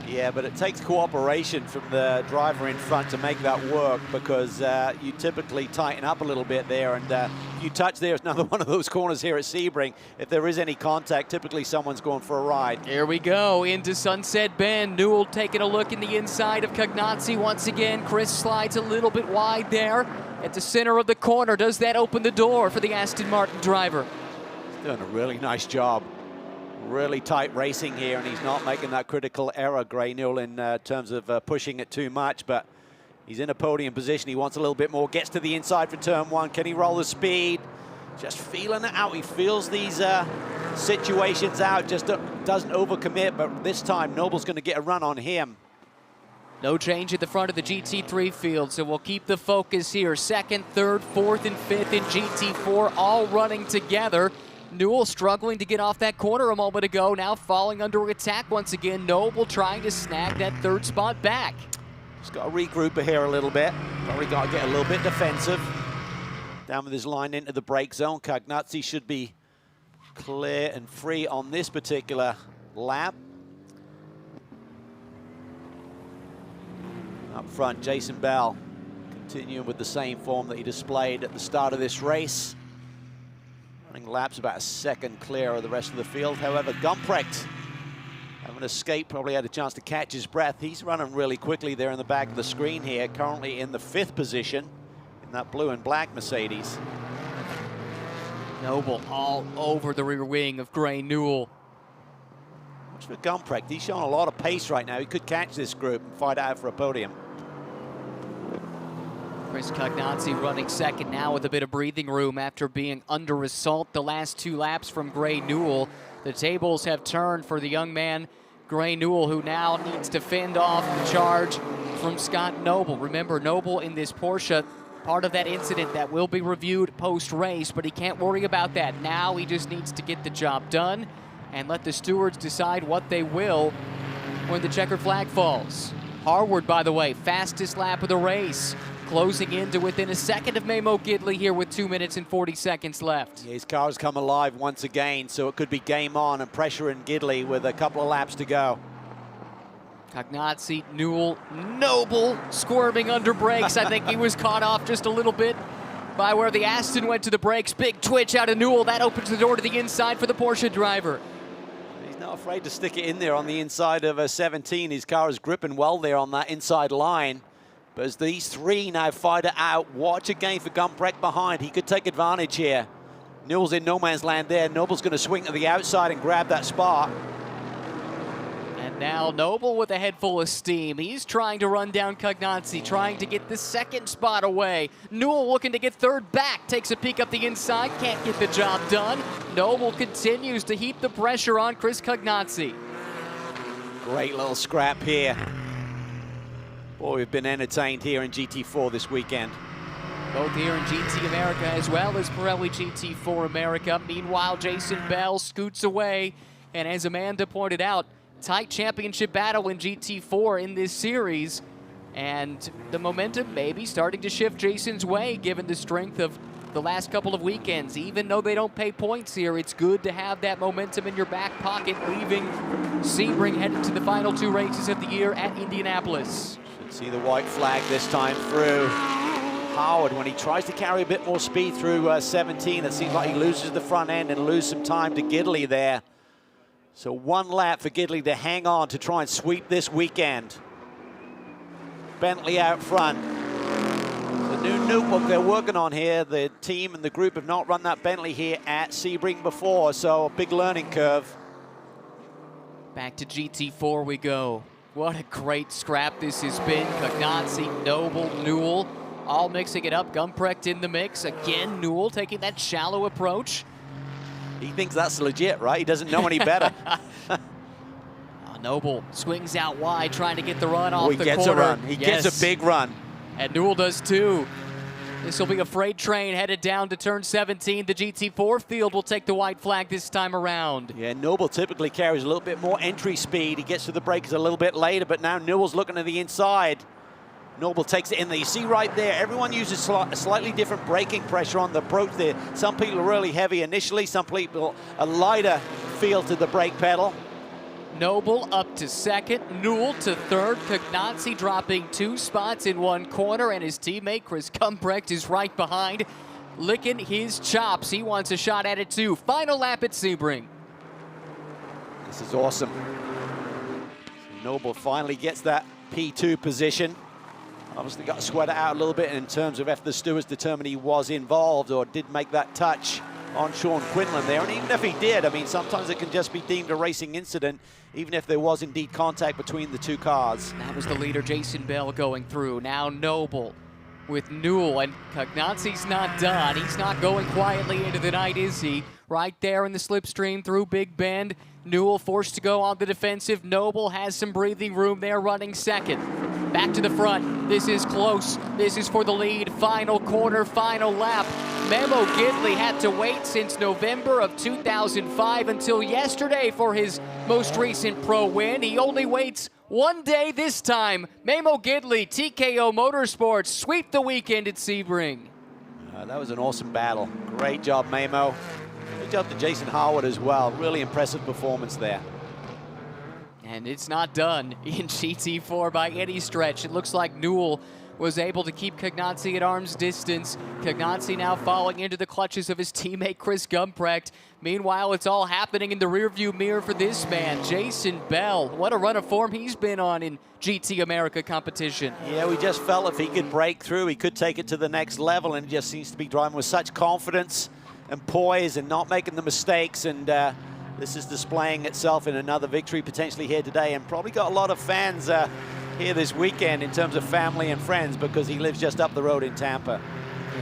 Yeah, but it takes cooperation from the driver in front to make that work, because you typically tighten up a little bit there, and if you touch there, it's another one of those corners here at Sebring. If there is any contact, typically someone's going for a ride. Here we go into Sunset Bend. Newell taking a look in the inside of Cognazzi once again. Chris slides a little bit wide there at the center of the corner. Does that open the door for the Aston Martin driver? He's doing a really nice job. Really tight racing here, and he's not making that critical error, Gray Newell, in terms of pushing it too much, but he's in a podium position. He wants a little bit more, gets to the inside for turn one. Can he roll the speed? Just feeling it out. He feels these situations out, just doesn't overcommit, but this time Noble's going to get a run on him. No change at the front of the GT3 field, so we'll keep the focus here. Second, third, fourth, and fifth in GT4, all running together. Newell struggling to get off that corner a moment ago, now falling under attack once again. Noble trying to snag that third spot back. Just got to regroup here a little bit. Probably got to get a little bit defensive. Down with his line into the brake zone. Cognazzi should be clear and free on this particular lap. Up front, Jason Bell continuing with the same form that he displayed at the start of this race. Laps about a second clear of the rest of the field. However, Gumprecht having escaped, probably had a chance to catch his breath. He's running really quickly there in the back of the screen here, currently in the 5th position in that blue and black Mercedes. Noble all over the rear wing of Gray Newell. Watch for Gumprecht. He's showing a lot of pace right now. He could catch this group and fight out for a podium. Chris Cognazzi running second now with a bit of breathing room after being under assault the last 2 laps from Gray Newell. The tables have turned for the young man, Gray Newell, who now needs to fend off the charge from Scott Noble. Remember, Noble in this Porsche, part of that incident that will be reviewed post-race, but he can't worry about that. Now he just needs to get the job done and let the stewards decide what they will when the checkered flag falls. Harward, by the way, fastest lap of the race, closing in to within a second of Mamo Gidley here with 2 minutes and 40 seconds left. Yeah, his car's come alive once again, so it could be game on and pressure in Gidley with a couple of laps to go. Cognazzi, Newell, Noble squirming under brakes. I think he was caught off just a little bit by where the Aston went to the brakes. Big twitch out of Newell. That opens the door to the inside for the Porsche driver. He's not afraid to stick it in there on the inside of 17. His car is gripping well there on that inside line. But as these 3 now fight it out, watch again for Gumprecht behind. He could take advantage here. Newell's in no man's land there. Noble's going to swing to the outside and grab that spot. And now Noble with a head full of steam. He's trying to run down Cognazzi, trying to get the 2nd spot away. Newell looking to get 3rd back. Takes a peek up the inside, can't get the job done. Noble continues to heap the pressure on Chris Cognazzi. Great little scrap here. Boy, we've been entertained here in GT4 this weekend. Both here in GT America as well as Pirelli GT4 America. Meanwhile, Jason Bell scoots away. And as Amanda pointed out, tight championship battle in GT4 in this series. And the momentum may be starting to shift Jason's way given the strength of the last couple of weekends. Even though they don't pay points here, it's good to have that momentum in your back pocket, leaving Sebring headed to the final 2 races of the year at Indianapolis. See the white flag this time through. Howard, when he tries to carry a bit more speed through 17, it seems like he loses the front end and loses some time to Gidley there. So 1 lap for Gidley to hang on to try and sweep this weekend. Bentley out front. The new notebook they're working on here, the team and the group have not run that Bentley here at Sebring before, so a big learning curve. Back to GT4 we go. What a great scrap this has been. Cognazzi, Noble, Newell, all mixing it up. Gumprecht in the mix. Again, Newell taking that shallow approach. He thinks that's legit, right? He doesn't know any better. Noble swings out wide, trying to get the run off the corner. He gets a run. He gets a big run. And Newell does too. This will be a freight train headed down to turn 17. The GT4 field will take the white flag this time around. Yeah, Noble typically carries a little bit more entry speed. He gets to the breakers a little bit later, but now Newell's looking to the inside. Noble takes it in there. You see right there, everyone uses a slightly different braking pressure on the approach there. Some people are really heavy initially, some people a lighter feel to the brake pedal. Noble up to second, Newell to third, Cognazzi dropping 2 spots in one corner, and his teammate Chris Gumbrecht is right behind, licking his chops. He wants a shot at it too. Final lap at Sebring. This is awesome. Noble finally gets that P2 position. Obviously got to sweat it out a little bit in terms of if the stewards determined he was involved or did make that touch on Sean Quinlan there. And even if he did, I mean, sometimes it can just be deemed a racing incident, even if there was indeed contact between the two cars. That was the leader, Jason Bell, going through. Now Noble with Newell, and Cognazzi's not done. He's not going quietly into the night, is he? Right there in the slipstream through Big Bend. Newell forced to go on the defensive. Noble has some breathing room there, running second. Back to the front. This is close. This is for the lead. Final corner, final lap. Memo Gidley had to wait since November of 2005 until yesterday for his most recent pro win. He only waits one day this time. Memo Gidley, TKO Motorsports, sweep the weekend at Sebring. That was an awesome battle. Great job, Memo. Good job to Jason Harwood as well. Really impressive performance there. And it's not done in GT4 by any stretch. It looks like Newell was able to keep Cognazzi at arm's distance. Cognazzi now falling into the clutches of his teammate Chris Gumbrecht. Meanwhile, it's all happening in the rearview mirror for this man, Jason Bell. What a run of form he's been on in GT America competition. Yeah, we just felt if he could break through, he could take it to the next level, and he just seems to be driving with such confidence and poise and not making the mistakes. And this is displaying itself in another victory potentially here today, and probably got a lot of fans here this weekend in terms of family and friends, because he lives just up the road in Tampa.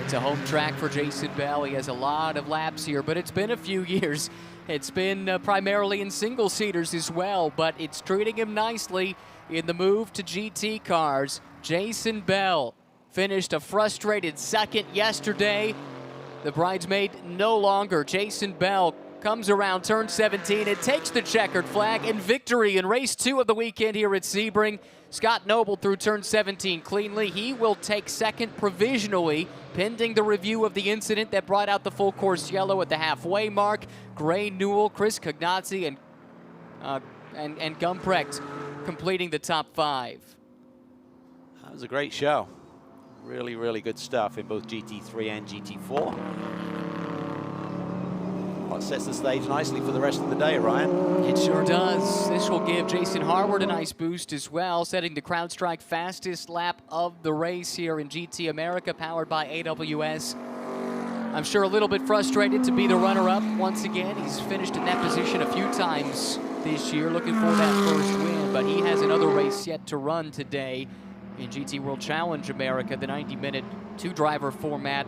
It's a home track for Jason Bell. He has a lot of laps here, but it's been a few years. It's been primarily in single-seaters as well, but it's treating him nicely in the move to GT cars. Jason Bell finished a frustrated second yesterday. The bridesmaid no longer. Jason Bell comes around turn 17 and takes the checkered flag, and victory in race 2 of the weekend here at Sebring. Scott Noble through turn 17 cleanly. He will take second provisionally, pending the review of the incident that brought out the full course yellow at the halfway mark. Gray, Newell, Chris Cognazzi, and Gumbrecht completing the top 5. That was a great show. Really, really good stuff in both GT3 and GT4. Well, it sets the stage nicely for the rest of the day, Ryan. It sure does. This will give Jason Harwood a nice boost as well, setting the CrowdStrike fastest lap of the race here in GT America, powered by AWS. I'm sure a little bit frustrated to be the runner-up once again. He's finished in that position a few times this year, looking for that first win, but he has another race yet to run today in GT World Challenge America, the 90-minute 2-driver format.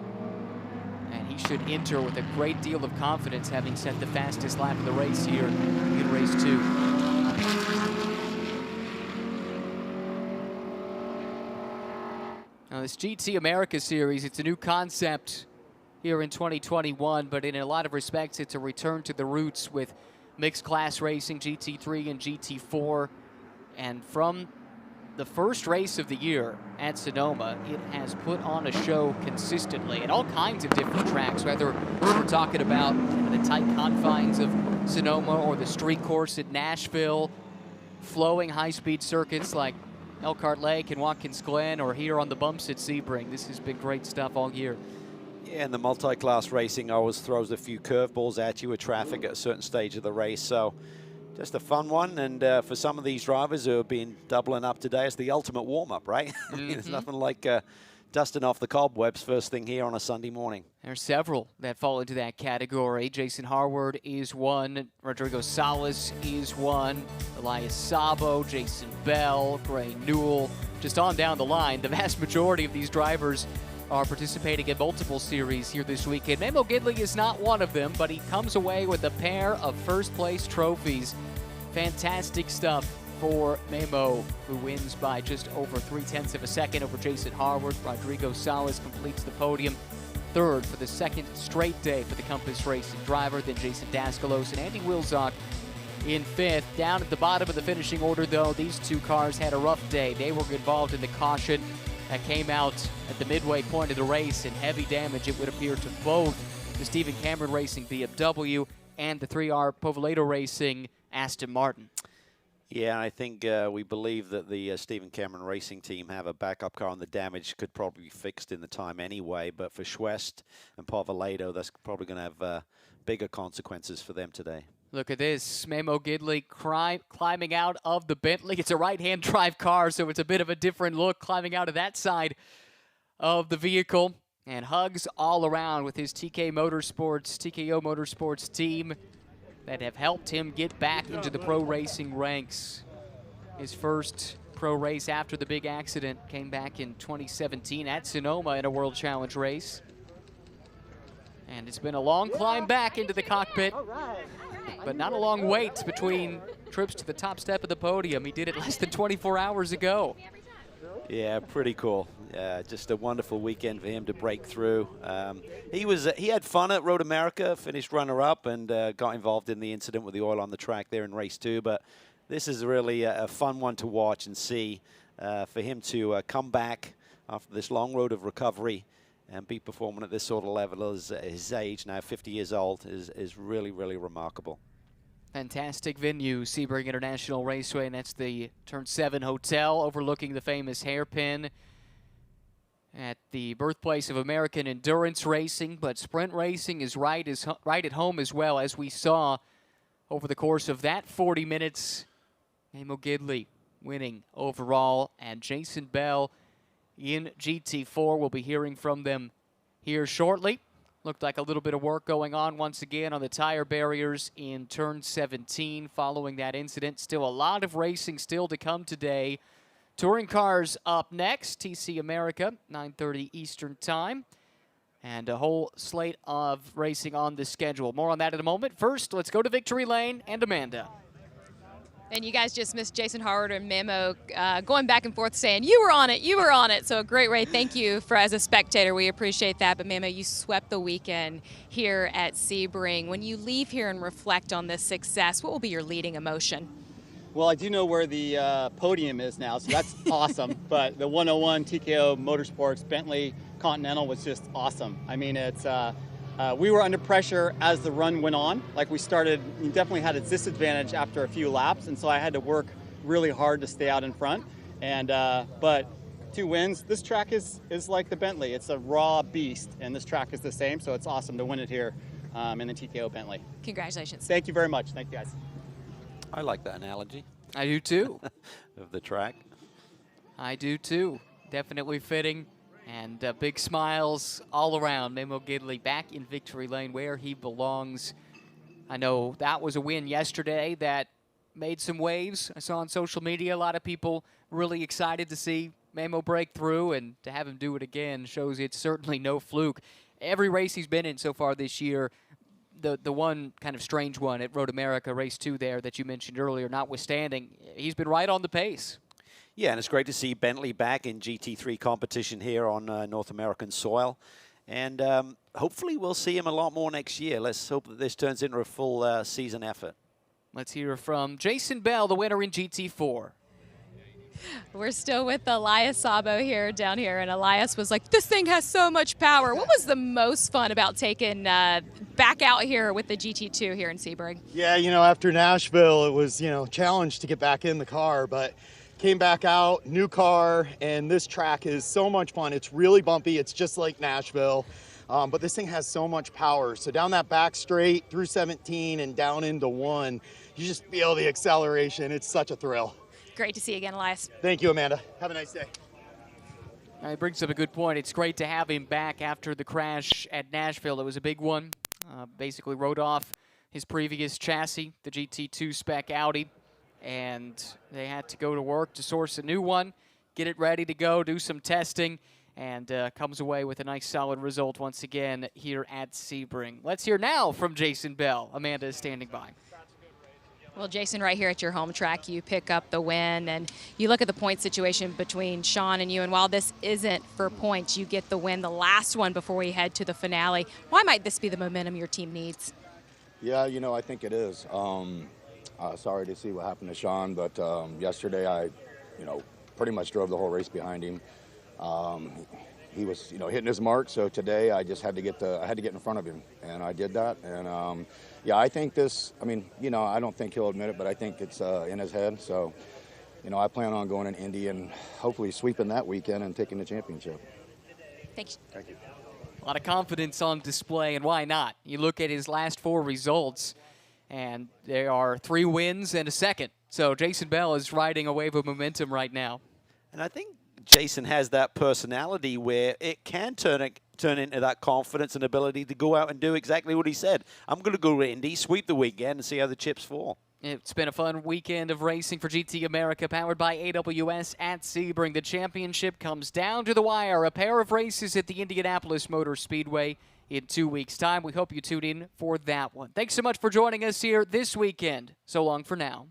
And he should enter with a great deal of confidence, having set the fastest lap of the race here in race 2. Now this GT America series, it's a new concept here in 2021, but in a lot of respects, it's a return to the roots with mixed class racing, GT3 and GT4. And from the first race of the year at Sonoma, it has put on a show consistently at all kinds of different tracks, whether we're talking about the tight confines of Sonoma or the street course at Nashville, flowing high-speed circuits like Elkhart Lake and Watkins Glen, or here on the bumps at Sebring. This has been great stuff all year. Yeah, and the multi-class racing always throws a few curveballs at you with traffic at a certain stage of the race, so just a fun one. And for some of these drivers who have been doubling up today, it's the ultimate warm-up, right? I mean, there's nothing like dusting off the cobwebs first thing here on a Sunday morning. There's several that fall into that category. Jason Harwood is one. Rodrigo Salas is one. Elias Sabo, Jason Bell, Gray Newell. Just on down the line, the vast majority of these drivers are participating in multiple series here this weekend. Memo Gidley is not one of them, but he comes away with a pair of first-place trophies. Fantastic stuff for Memo, who wins by just over 0.3 of a second over Jason Harwood. Rodrigo Salas completes the podium. Third for the second straight day for the Compass Racing driver, then Jason Daskalos and Andy Wilczak in fifth. Down at the bottom of the finishing order, though, these two cars had a rough day. They were involved in the caution that came out at the midway point of the race, and heavy damage, it would appear, to both the Stephen Cameron Racing BMW and the 3R Povolato Racing Aston Martin. Yeah, I think we believe that the Stephen Cameron Racing team have a backup car, and the damage could probably be fixed in the time anyway. But for Schwest and Povolato, that's probably going to have bigger consequences for them today. Look at this, Memo Gidley climbing out of the Bentley. It's a right-hand drive car, so it's a bit of a different look climbing out of that side of the vehicle. And hugs all around with his TKO Motorsports team that have helped him get back into the pro racing ranks. His first pro race after the big accident came back in 2017 at Sonoma in a World Challenge race. And it's been a long climb back into the cockpit, but not a long wait between trips to the top step of the podium. He did it less than 24 hours ago. Yeah, pretty cool. Just a wonderful weekend for him to break through. He had fun at Road America, finished runner-up, and got involved in the incident with the oil on the track there in race 2. But this is really a fun one to watch and see. For him to come back after this long road of recovery and be performing at this sort of level as his age, now 50 years old, is really, really remarkable. Fantastic venue, Sebring International Raceway, and that's the Turn 7 Hotel overlooking the famous hairpin at the birthplace of American endurance racing. But sprint racing is right at home as well, as we saw over the course of that 40 minutes. Memo Gidley winning overall, and Jason Bell in GT4. We'll be hearing from them here shortly. Looked like a little bit of work going on once again on the tire barriers in turn 17 following that incident. Still a lot of racing still to come today. Touring cars up next, TC America, 9:30 Eastern Time. And a whole slate of racing on the schedule. More on that in a moment. First, let's go to Victory Lane and Amanda. And you guys just missed Jason Howard and Memo going back and forth saying, you were on it, you were on it. So a great race. Thank you for as a spectator. We appreciate that. But Memo, you swept the weekend here at Sebring. When you leave here and reflect on this success, what will be your leading emotion? Well, I do know where the podium is now, so that's awesome. But the 101 TKO Motorsports Bentley Continental was just awesome. I mean, it's we were under pressure as the run went on. Like we definitely had a disadvantage after a few laps, and so I had to work really hard to stay out in front. And but 2 wins. This track is like the Bentley. It's a raw beast, and this track is the same. So it's awesome to win it here in the TKO Bentley. Congratulations. Thank you very much. Thank you, guys. I like that analogy. I do too. Of the track. I do too. Definitely fitting. And big smiles all around. Memo Gidley back in Victory Lane where he belongs. I know that was a win yesterday that made some waves. I saw on social media a lot of people really excited to see Memo break through, and to have him do it again shows it's certainly no fluke. Every race he's been in so far this year, the one kind of strange one at Road America, race 2 there that you mentioned earlier, notwithstanding, he's been right on the pace. Yeah, and it's great to see Bentley back in GT3 competition here on North American soil. And hopefully we'll see him a lot more next year. Let's hope that this turns into a full season effort. Let's hear from Jason Bell, the winner in GT4. We're still with Elias Sabo down here, and Elias was like, this thing has so much power. What was the most fun about taking back out here with the GT2 here in Sebring? Yeah, you know, after Nashville, it was, you know, challenge to get back in the car, but came back out, new car, and this track is so much fun. It's really bumpy. It's just like Nashville, but this thing has so much power. So down that back straight through 17 and down into 1, you just feel the acceleration. It's such a thrill. Great to see you again, Elias. Thank you, Amanda. Have a nice day. He brings up a good point. It's great to have him back after the crash at Nashville. It was a big one. Basically wrote off his previous chassis, the GT2 spec Audi, and they had to go to work to source a new one, get it ready to go, do some testing, and comes away with a nice solid result once again here at Sebring. Let's hear now from Jason Bell. Amanda is standing by. Well, Jason, right here at your home track, you pick up the win, and you look at the point situation between Sean and you, and while this isn't for points, you get the win, the last one before we head to the finale. Why might this be the momentum your team needs? Yeah, I think it is. Sorry to see what happened to Sean, but yesterday I, pretty much drove the whole race behind him. He was, hitting his mark. So today I just had to get in front of him, and I did that. And yeah, I think this. I mean, I don't think he'll admit it, but I think it's in his head. So, I plan on going in Indy and hopefully sweeping that weekend and taking the championship. Thanks. Thank you. A lot of confidence on display, and why not? You look at his last 4 results, and there are 3 wins and a second. So Jason Bell is riding a wave of momentum right now. And I think Jason has that personality where it can turn into that confidence and ability to go out and do exactly what he said. I'm going to go to Indy, sweep the weekend, and see how the chips fall. It's been a fun weekend of racing for GT America, powered by AWS at Sebring. The championship comes down to the wire. A pair of races at the Indianapolis Motor Speedway in 2 weeks' time. We hope you tune in for that one. Thanks so much for joining us here this weekend. So long for now.